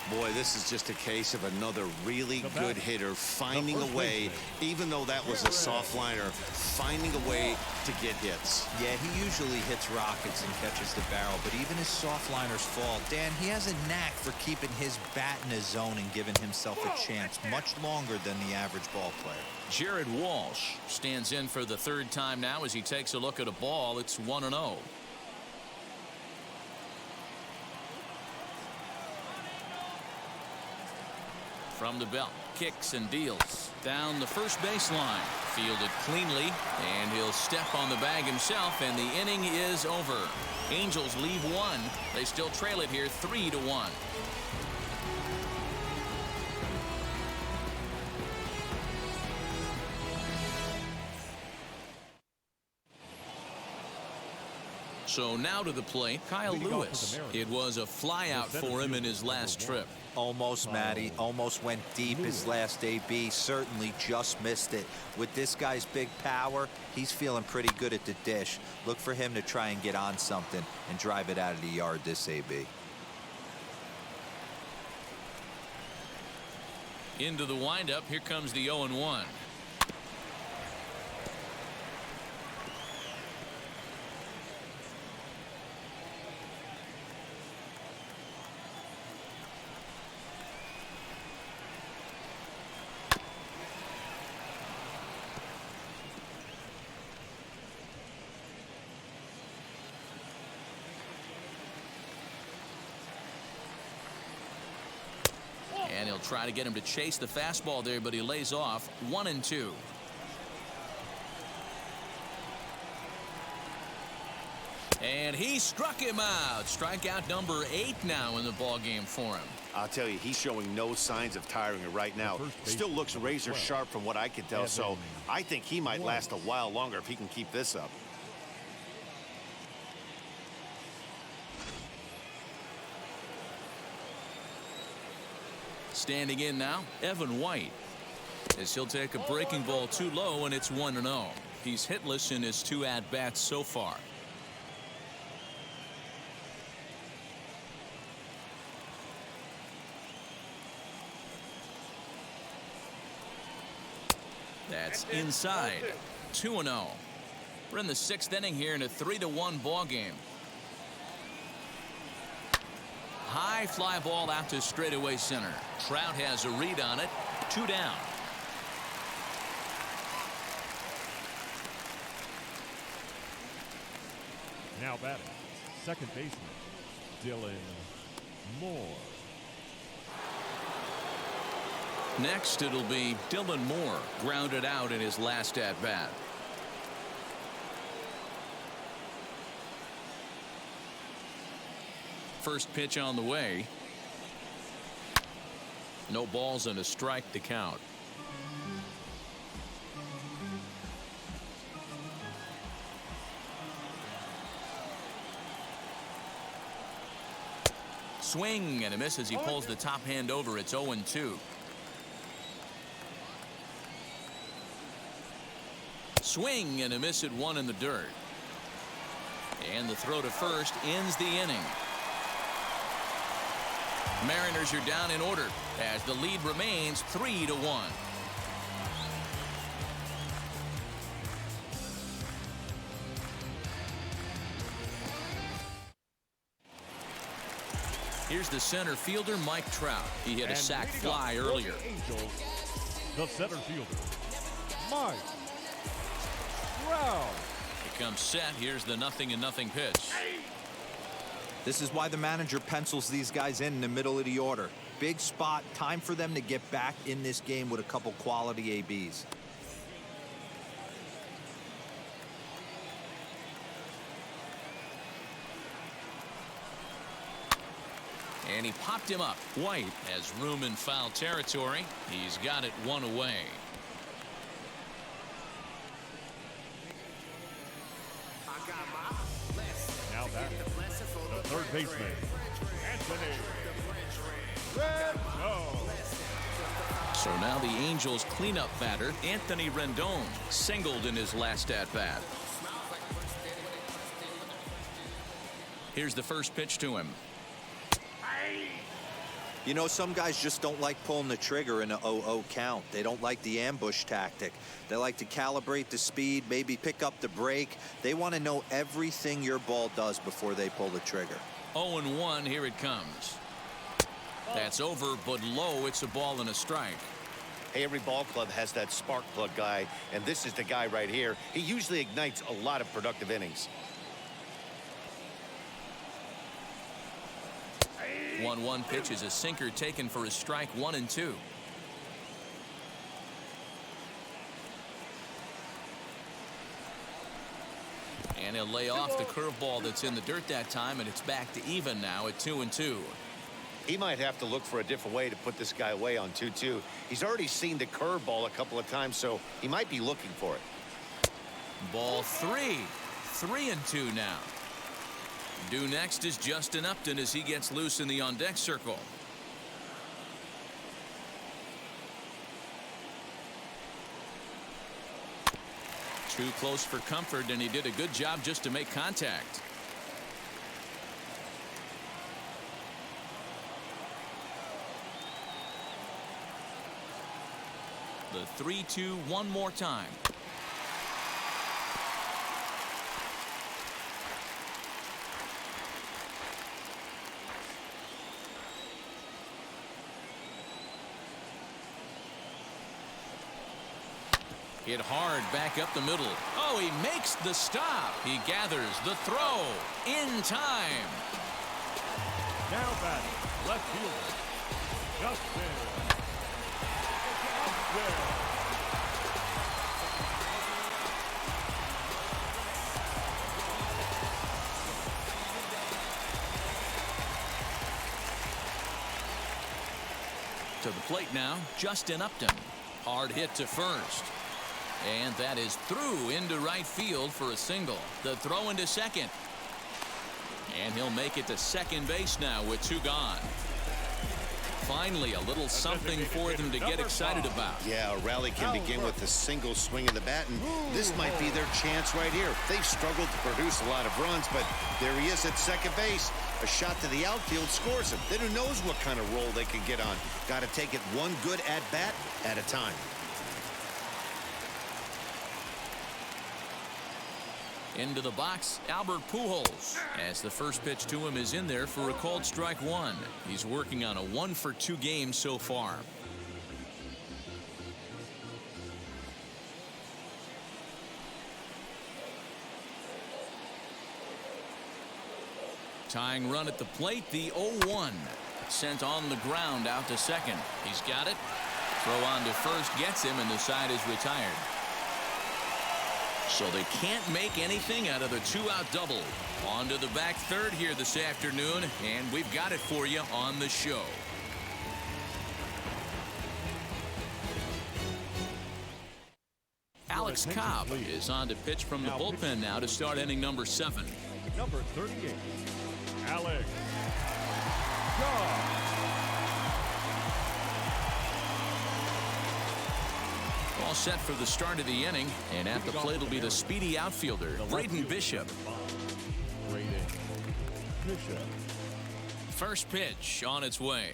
Boy, this is just a case of another really good hitter finding a way, even though that was a soft liner, finding a way to get hits. Yeah, he usually hits rockets and catches the barrel, but even his soft liners fall. Dan, he has a knack for keeping his bat in his zone and giving himself a chance much longer than the average ball player. Jared Walsh stands in for the 3rd time now as he takes a look at a ball. It's 1-0. From the belt, kicks and deals down the first baseline, fielded cleanly, and he'll step on the bag himself, and the inning is over. Angels leave 1. They still trail it here 3-1. So now to the plate, Kyle Lewis. It was a flyout for him in his last trip. Almost, Matty. Almost went deep his last AB. Certainly just missed it. With this guy's big power, he's feeling pretty good at the dish. Look for him to try and get on something and drive it out of the yard this AB. Into the windup. Here comes the 0-1. And he'll try to get him to chase the fastball there, but he lays off. 1-2. And he struck him out. Strikeout number 8 now in the ballgame for him. I'll tell you, he's showing no signs of tiring right now. Still looks razor sharp from what I can tell, so I think he might last a while longer if he can keep this up. Standing in now, Evan White, as he'll take a breaking ball too low, and it's 1-0. He's hitless in his 2 at-bats so far. That's inside. 2-0. We're in the 6th inning here in a 3-1 ball game. High fly ball out to straightaway center. Trout has a read on it. 2 down. Now batting, second baseman, Dylan Moore. Next, it'll be Dylan Moore, grounded out in his last at-bat. First pitch on the way. No balls and a strike to count. Swing and a miss as he pulls the top hand over. It's 0-2. Swing and a miss at 1 in the dirt. And the throw to first ends the inning. Mariners are down in order as the lead remains 3-1. Here's the center fielder, Mike Trout. He hit a sac fly earlier. Angels, the center fielder, Mike Trout. Here comes set. Here's the 0-0 pitch. This is why the manager pencils these guys in the middle of the order. Big spot. Time for them to get back in this game with a couple quality ABs. And he popped him up. White has room in foul territory. He's got it 1 away. Now back, the third baseman, Anthony So now the Angels cleanup batter, Anthony Rendon, singled in his last at-bat. Here's the first pitch to him. You know, some guys just don't like pulling the trigger in a 0-0 count. They don't like the ambush tactic. They like to calibrate the speed, maybe pick up the break. They want to know everything your ball does before they pull the trigger. 0-1, here it comes. That's over, but low. It's a ball and a strike. Hey, every ball club has that spark plug guy, and this is the guy right here. He usually ignites a lot of productive innings. 1-1 pitch is a sinker taken for a strike, 1-2. And he'll lay off the curveball that's in the dirt that time, and it's back to even now at 2-2. He might have to look for a different way to put this guy away on 2-2. He's already seen the curveball a couple of times, so he might be looking for it. Ball 3. 3-2 now. Due next is Justin Upton as he gets loose in the on-deck circle. Too close for comfort, and he did a good job just to make contact. The 3-2 one more time. Hit hard back up the middle. Oh, he makes the stop. He gathers the throw in time. Now batting, left fielder, Justin. To the plate now, Justin Upton. Hard hit to first. And that is through into right field for a single. The throw into second. And he'll make it to second base now with 2 gone. Finally, a little something for them to get excited about. Yeah, a rally can begin with a single swing of the bat, and this might be their chance right here. They've struggled to produce a lot of runs, but there he is at second base. A shot to the outfield scores him. Then who knows what kind of roll they can get on. Got to take it one good at-bat at a time. Into the box, Albert Pujols, as the first pitch to him is in there for a called strike 1. He's working on a 1-for-2 game so far. Tying run at the plate, the 0-1. Sent on the ground out to second. He's got it. Throw on to first gets him, and the side is retired. So they can't make anything out of the 2-out double. On to the back third here this afternoon, and we've got it for you on the show. Alex Cobb is on to pitch from the bullpen now to start inning number 7. Number 38, Alex Cobb. All set for the start of the inning, and at the plate will be the speedy outfielder, Braden Bishop. First pitch on its way.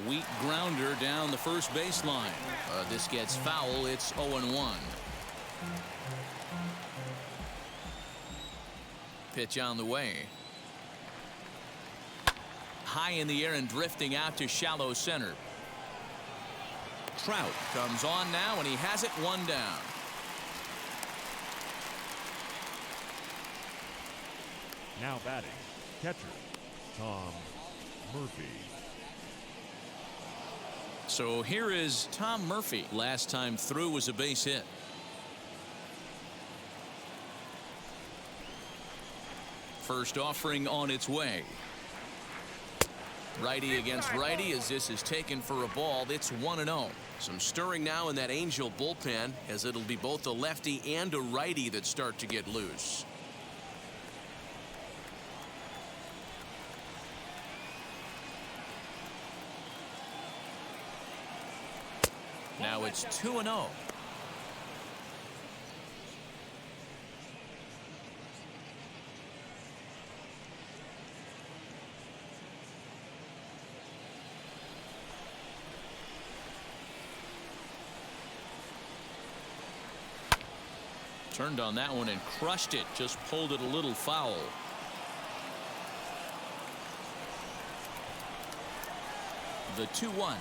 Weak grounder down the first baseline. This gets foul. It's 0-1. Pitch on the way. High in the air and drifting out to shallow center. Trout comes on now, and he has it 1 down. Now batting, catcher, Tom Murphy. So here is Tom Murphy. Last time through was a base hit. First offering on its way. Righty against righty as this is taken for a ball. It's 1-0. Some stirring now in that Angel bullpen, as it'll be both a lefty and a righty that start to get loose. Now it's 2-0. Turned on that one and crushed it. Just pulled it a little foul. The 2-1.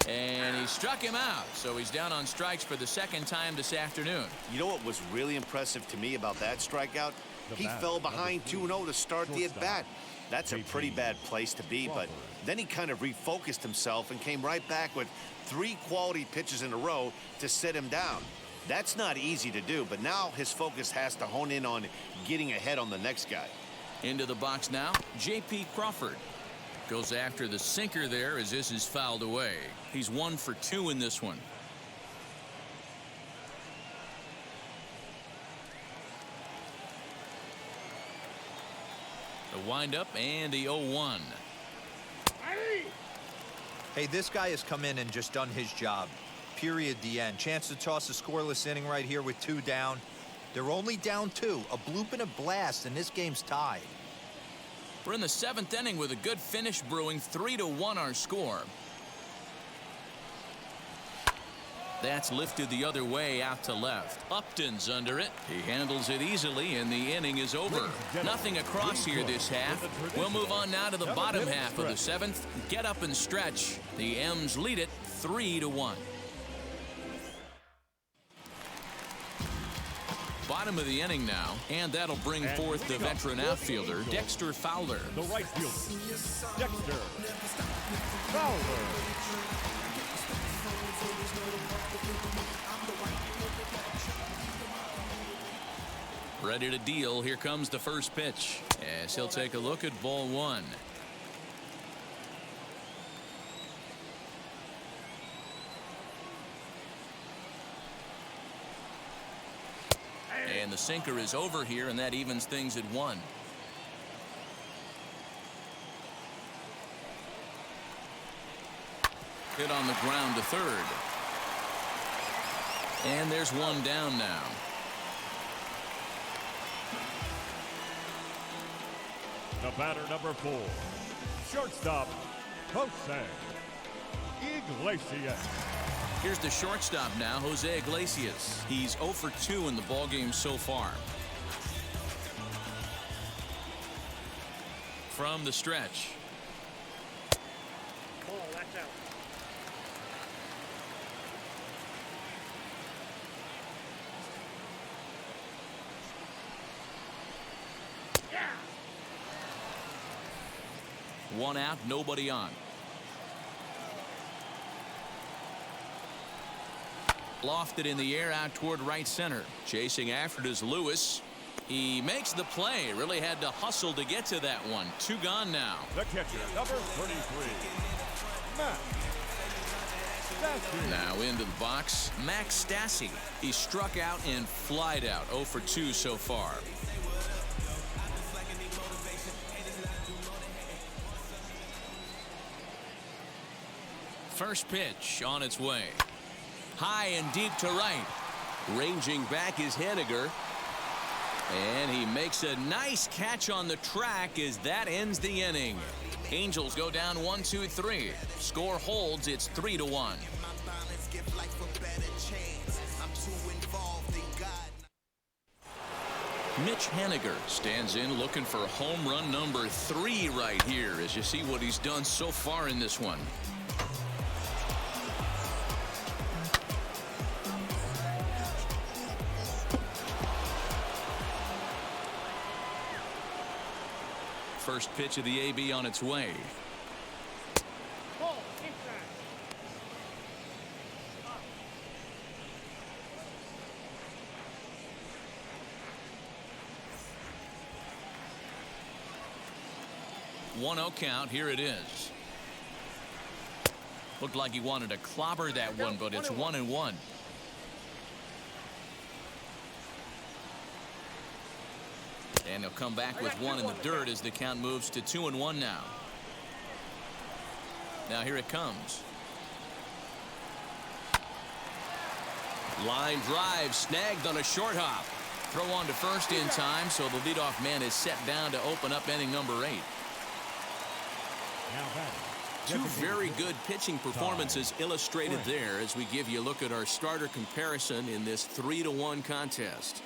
And he struck him out, so he's down on strikes for the second time this afternoon. You know what was really impressive to me about that strikeout? He fell behind 2-0 to start the at-bat. That's a pretty bad place to be, but then he kind of refocused himself and came right back with 3 quality pitches in a row to sit him down. That's not easy to do, but now his focus has to hone in on getting ahead on the next guy. Into the box now, J.P. Crawford. Goes after the sinker there as this is fouled away. He's 1 for 2 in this one. The windup and the 0-1. Hey, this guy has come in and just done his job. Period. The end. Chance to toss a scoreless inning right here with 2 down. They're only down 2. A bloop and a blast, and this game's tied. We're in the 7th inning with a good finish brewing. 3-1 our score. That's lifted the other way out to left. Upton's under it. He handles it easily, and the inning is over. Nothing across here this half. We'll move on now to the bottom half of the 7th. Get up and stretch. The M's lead it 3-1. Bottom of the inning now, and that'll bring forth the veteran outfielder, Dexter Fowler. The right fielder, Dexter Fowler. Ready to deal. Here comes the first pitch, as he'll take a look at ball 1. And the sinker is over here, and that evens things at 1. Hit on the ground to third. And there's 1 down now. The batter, number 4, shortstop, Jose Iglesias. Here's the shortstop now, Jose Iglesias. He's 0 for 2 in the ballgame so far. From the stretch. Ball, that's out. Yeah. 1 out, nobody on. Lofted in the air out toward right center. Chasing after it is Lewis. He makes the play. Really had to hustle to get to that one. 2 gone now. The catcher, number 33, Max Stassi. Now into the box, Max Stassi. He struck out and flied out. 0 for 2 so far. First pitch on its way. High and deep to right. Ranging back is Henniger. And he makes a nice catch on the track as that ends the inning. Angels go down 1-2-3. Score holds. It's 3-1. Mitch Henniger stands in looking for home run number 3 right here as you see what he's done so far in this one. First pitch of the AB on its way. Ball, inside. 1-0 count. Here it is. Looked like he wanted to clobber that one, but it's 1-1. And he'll come back with one in the dirt as the count moves to 2-1 now. Now here it comes. Line drive snagged on a short hop. Throw on to first in time, so the leadoff man is set down to open up inning number 8. Now batting. Two very good pitching performances illustrated there as we give you a look at our starter comparison in this 3-1 contest.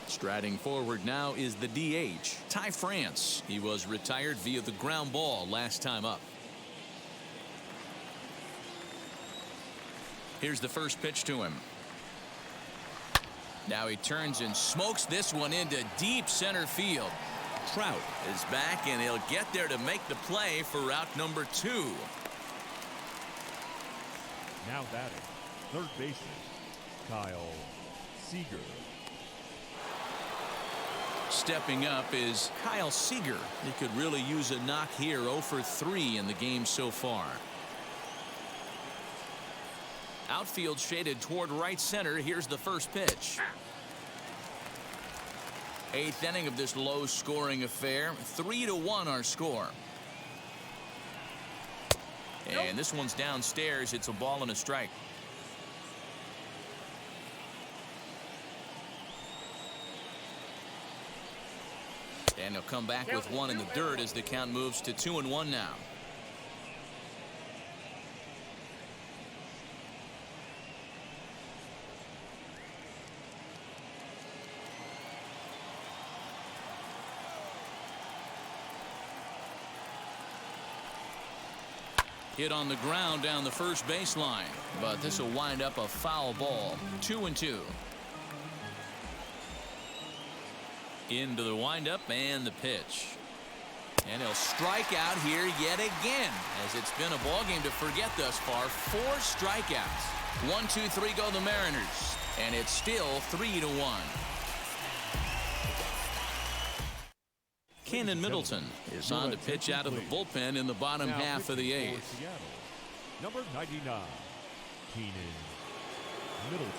Striding forward now is the DH, Ty France. He was retired via the ground ball last time up. Here's the first pitch to him. Now he turns and smokes this one into deep center field. Trout is back, and he'll get there to make the play for route number 2. Now batting. Third baseman, Kyle Seager. Stepping up is Kyle Seager. He could really use a knock here. 0 for 3 in the game so far. Outfield shaded toward right center. Here's the first pitch. 8th inning of this low-scoring affair. 3-1 our score. And this one's downstairs. It's a ball and a strike. And he'll come back with one in the dirt as the count moves to 2-1 now. Hit on the ground down the first baseline, but this will wind up a foul ball. 2-2. Into the windup and the pitch. And he'll strike out here yet again, as it's been a ball game to forget thus far. 4 strikeouts. 1, 2, 3 go the Mariners, and it's still 3-1. Cannon Middleton is on to pitch out of the bullpen in the bottom half of the 8th. Number 99, Keenan Middleton.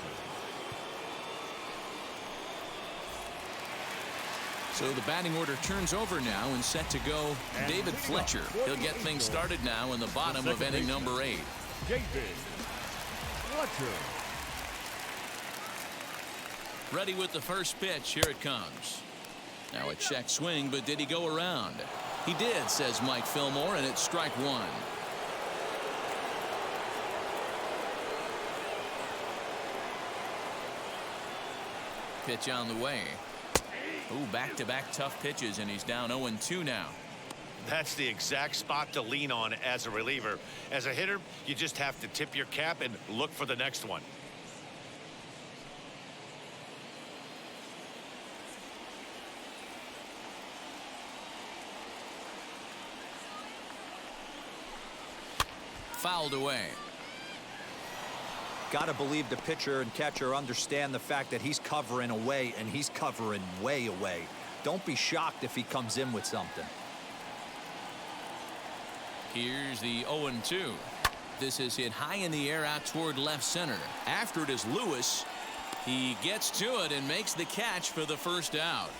So the batting order turns over now and set to go David Fletcher. He'll get things started now in the bottom of inning number 8. David Fletcher. Ready with the first pitch. Here it comes. Now a check swing, but did he go around? He did, says Mike Fillmore, and it's strike 1. Pitch on the way. Ooh, back-to-back tough pitches, and he's down 0-2 now. That's the exact spot to lean on as a reliever. As a hitter, you just have to tip your cap and look for the next one. Fouled away. Got to believe the pitcher and catcher understand the fact that he's covering away, and he's covering way away. Don't be shocked if he comes in with something. Here's the 0-2. This is hit high in the air out toward left center. After it is Lewis. He gets to it and makes the catch for the first out.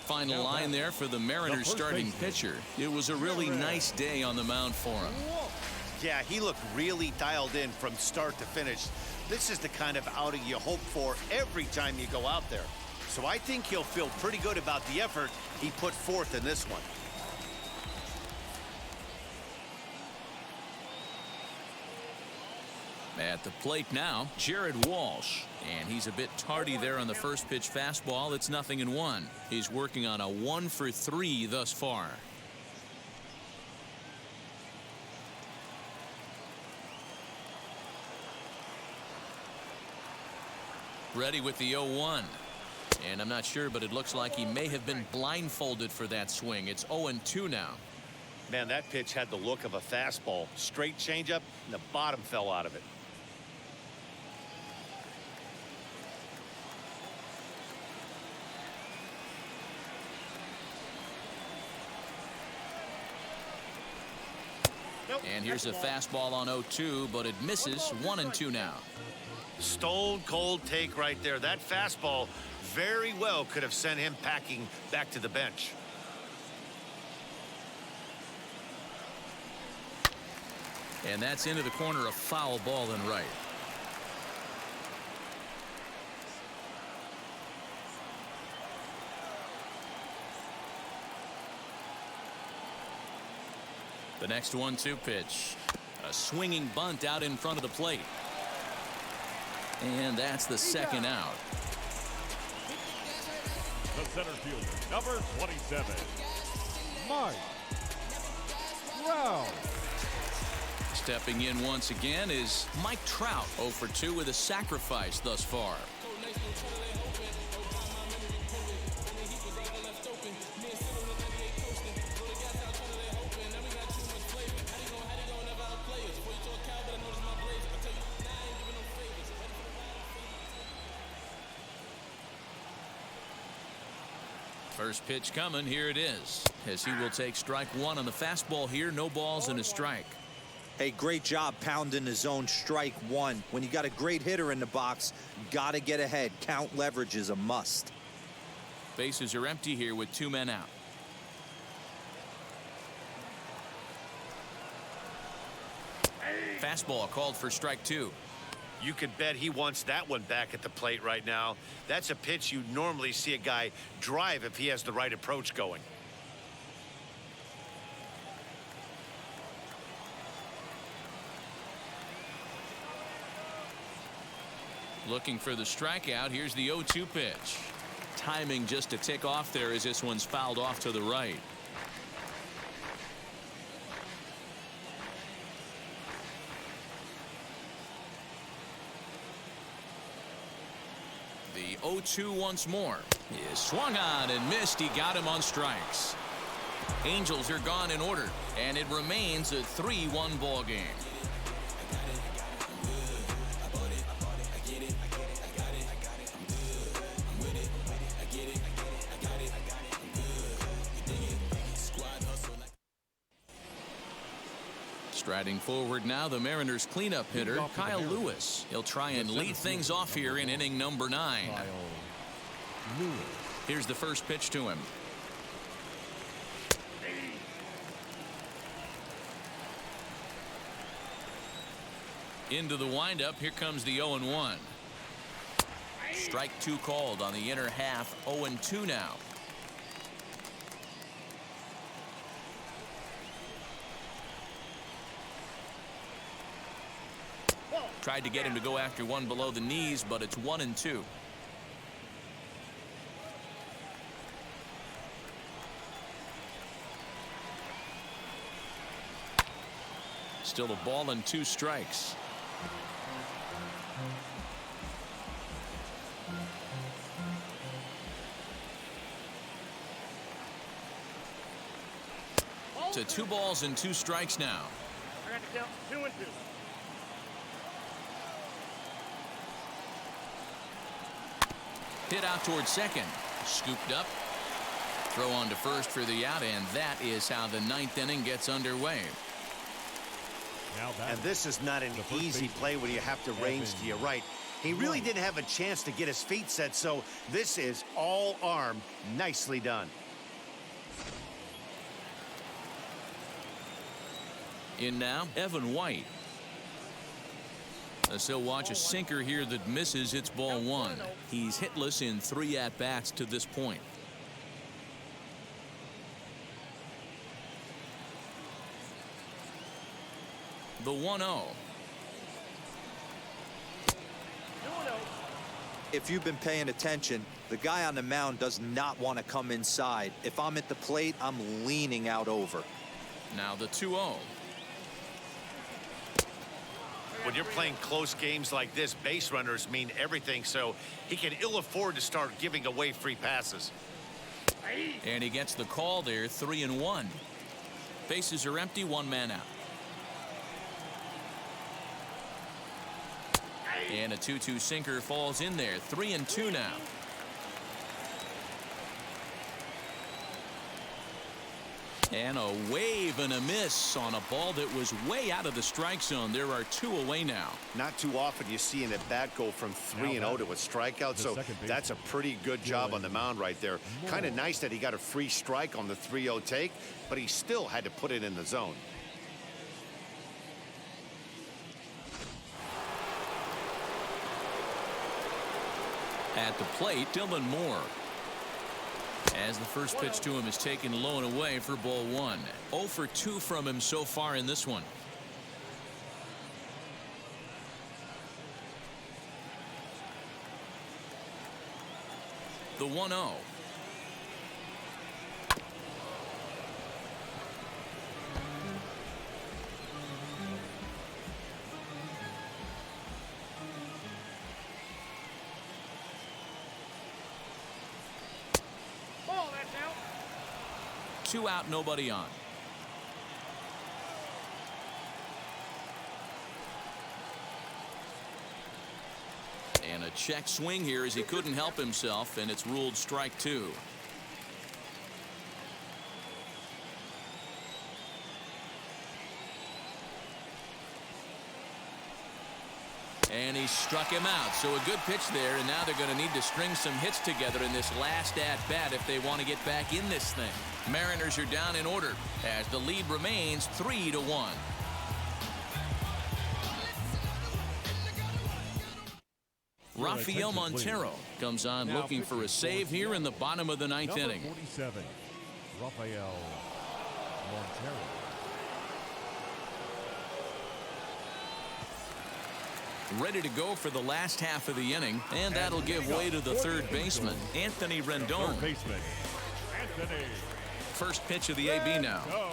Final line there for the Mariners starting pitcher. It was a really nice day on the mound for him. Yeah, he looked really dialed in from start to finish. This is the kind of outing you hope for every time you go out there. So I think he'll feel pretty good about the effort he put forth in this one. At the plate now, Jared Walsh. And he's a bit tardy there on the first pitch fastball. It's 0-1. He's working on a 1 for 3 thus far. Ready with the 0-1. And I'm not sure, but it looks like he may have been blindfolded for that swing. It's 0-2 now. Man, that pitch had the look of a fastball. Straight changeup, and the bottom fell out of it. And here's a fastball on 0-2, but it misses. 1-2 now. Stone cold take right there. That fastball very well could have sent him packing back to the bench. And that's into the corner, a foul ball and right. The next 1-2 pitch. A swinging bunt out in front of the plate. And that's the second out. The center fielder, number 27, Mike Trout. Stepping in once again is Mike Trout, 0 for 2 with a sacrifice thus far. First pitch coming. Here it is, as he will take strike one on the fastball here. No balls and a strike. Hey, great job pounding the zone. Strike one. When you got a great hitter in the box, gotta get ahead. Count leverage is a must. Bases are empty here with 2 men out. Fastball called for strike 2. You could bet he wants that one back at the plate right now. That's a pitch you normally see a guy drive if he has the right approach going. Looking for the strikeout. Here's the 0-2 pitch. Timing just a tick off there as this one's fouled off to the right. The 0-2 once more is swung on and missed. He got him on strikes. Angels are gone in order, and it remains a 3-1 ball game. Striding forward now, the Mariners cleanup hitter, Kyle Lewis. He'll try and lead things off here in inning number 9. Here's the first pitch to him. Into the windup. Here comes the 0-1. Strike 2 called on the inner half. 0-2 now. Tried to get him to go after one below the knees, but it's 1-2. Still a ball and 2 strikes. To 2 balls and 2 strikes now. I got to count 2-2. Hit out towards second. Scooped up. Throw on to first for the out, and that is how the 9th inning gets underway. And this is not an easy play when you have to range to your right. He really didn't have a chance to get his feet set, so this is all arm. Nicely done. In now, Evan White. As he'll watch a sinker here that misses. It's ball 1. He's hitless in 3 at-bats to this point. The 1-0. If you've been paying attention, the guy on the mound does not want to come inside. If I'm at the plate, I'm leaning out over. Now the 2-0. When you're playing close games like this, base runners mean everything, so he can ill afford to start giving away free passes. And he gets the call there. 3-1. Bases are empty. 1 man out. And a 2-2 sinker falls in there. 3-2 now. And a wave and a miss on a ball that was way out of the strike zone. There are 2 away now. Not too often you see an at-bat go from 3-0 to a strikeout, so that's a pretty good job on the mound right there. Kind of nice that he got a free strike on the 3-0 take, but he still had to put it in the zone. At the plate, Dylan Moore. As the first pitch to him is taken low and away for ball 1. 0 for 2 from him so far in this one. The 1-0. Ball, that's out. 2 out, nobody on. And a check swing here as he couldn't help himself, and it's ruled strike 2. And he struck him out. So a good pitch there, and now they're going to need to string some hits together in this last at-bat if they want to get back in this thing. Mariners are down in order as the lead remains 3-1. Rafael Montero comes on looking for a save here in the bottom of the 9th inning. 47, Rafael Montero. Ready to go for the last half of the inning, and that'll give way to the third baseman, Anthony Rendon. Third baseman, Anthony. First pitch of the AB now. Go.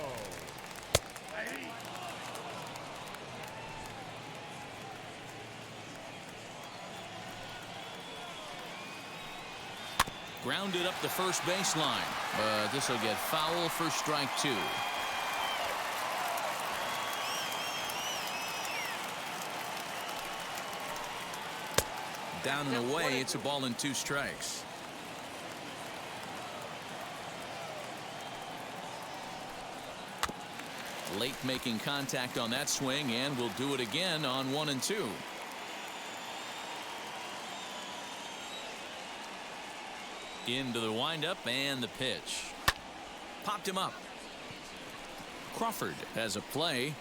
Grounded up the first baseline, but this will get foul for strike 2. Down and away, it's a ball and 2 strikes. Late making contact on that swing, and will do it again on 1 and 2. Into the windup and the pitch. Popped him up. Crawford has a play.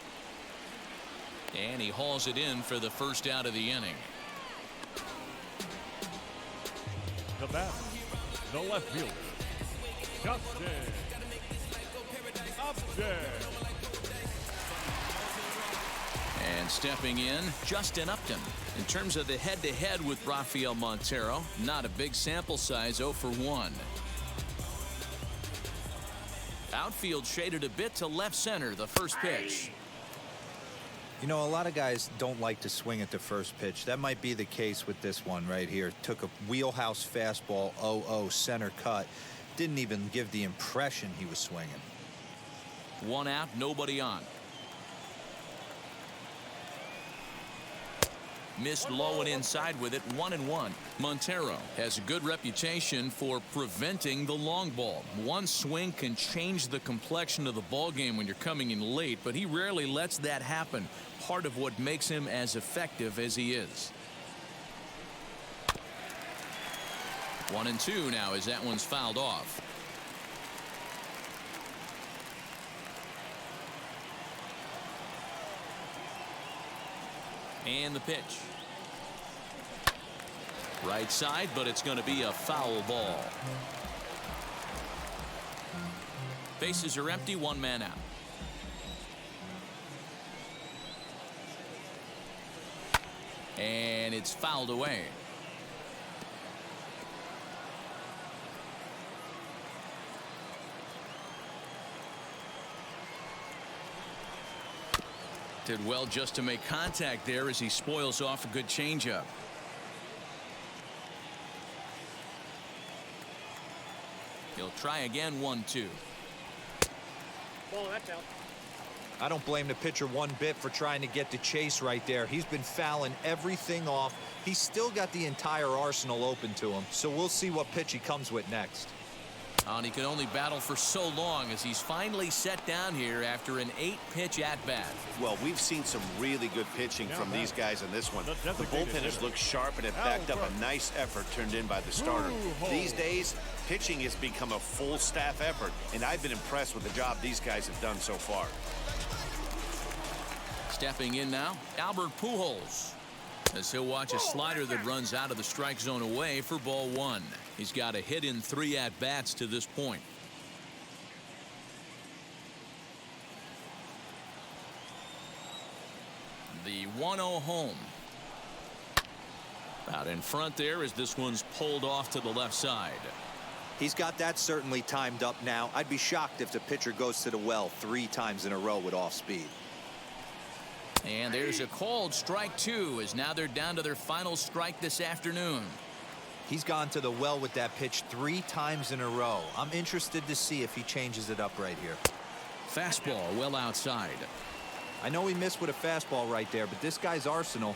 And he hauls it in for the first out of the inning. The bat, the left fielder, Justin Upton. And stepping in, Justin Upton. In terms of the head-to-head with Rafael Montero, not a big sample size, 0 for 1. Outfield shaded a bit to left center, the first pitch. You know, a lot of guys don't like to swing at the first pitch. That might be the case with this one right here. Took a wheelhouse fastball, 0-0, center cut. Didn't even give the impression he was swinging. 1 out, nobody on. Missed low and inside with it, 1-1. Montero has a good reputation for preventing the long ball. One swing can change the complexion of the ball game when you're coming in late, but he rarely lets that happen. Part of what makes him as effective as he is. 1-2 now as that one's fouled off. And the pitch. Right side, but it's going to be a foul ball. Bases are empty, 1 man out. And it's fouled away. Did well just to make contact there as he spoils off a good changeup. He'll try again, 1-2. Ball, that's out. I don't blame the pitcher one bit for trying to get the chase right there. He's been fouling everything off. He's still got the entire arsenal open to him, so we'll see what pitch he comes with next. And he can only battle for so long as he's finally set down here after an 8-pitch at-bat. Well, we've seen some really good pitching from these guys in this one. The bullpenners look sharp and have backed up a nice effort turned in by the starter. These days, pitching has become a full staff effort, and I've been impressed with the job these guys have done so far. Stepping in now, Albert Pujols, as he'll watch a slider that runs out of the strike zone away for ball 1. He's got a hit in 3 at-bats to this point. The 1-0 home. Out in front there as this one's pulled off to the left side. He's got that certainly timed up now. I'd be shocked if the pitcher goes to the well 3 times in a row with off speed. And there's a called strike 2 as now they're down to their final strike this afternoon. He's gone to the well with that pitch 3 times in a row. I'm interested to see if he changes it up right here. Fastball well outside. I know he missed with a fastball right there, but this guy's arsenal,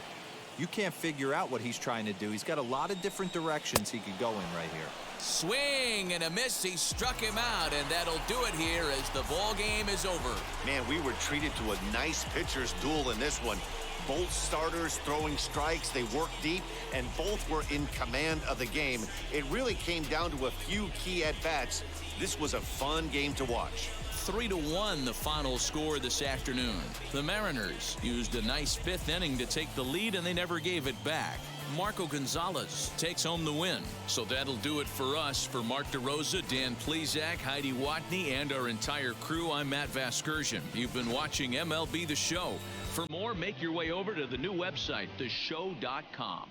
you can't figure out what he's trying to do. He's got a lot of different directions he could go in right here. Swing and a miss. He struck him out, and that'll do it here as the ball game is over. Man, we were treated to a nice pitcher's duel in this one. Both starters throwing strikes, they worked deep, and both were in command of the game. It really came down to a few key at-bats. This was a fun game to watch. 3-1 the final score this afternoon. The Mariners used a nice 5th inning to take the lead, and they never gave it back. Marco Gonzalez takes home the win. So that'll do it for us. For Mark DeRosa, Dan Plezak, Heidi Watney, and our entire crew, I'm Matt Vasgersian. You've been watching MLB The Show. For more, make your way over to the new website, theshow.com.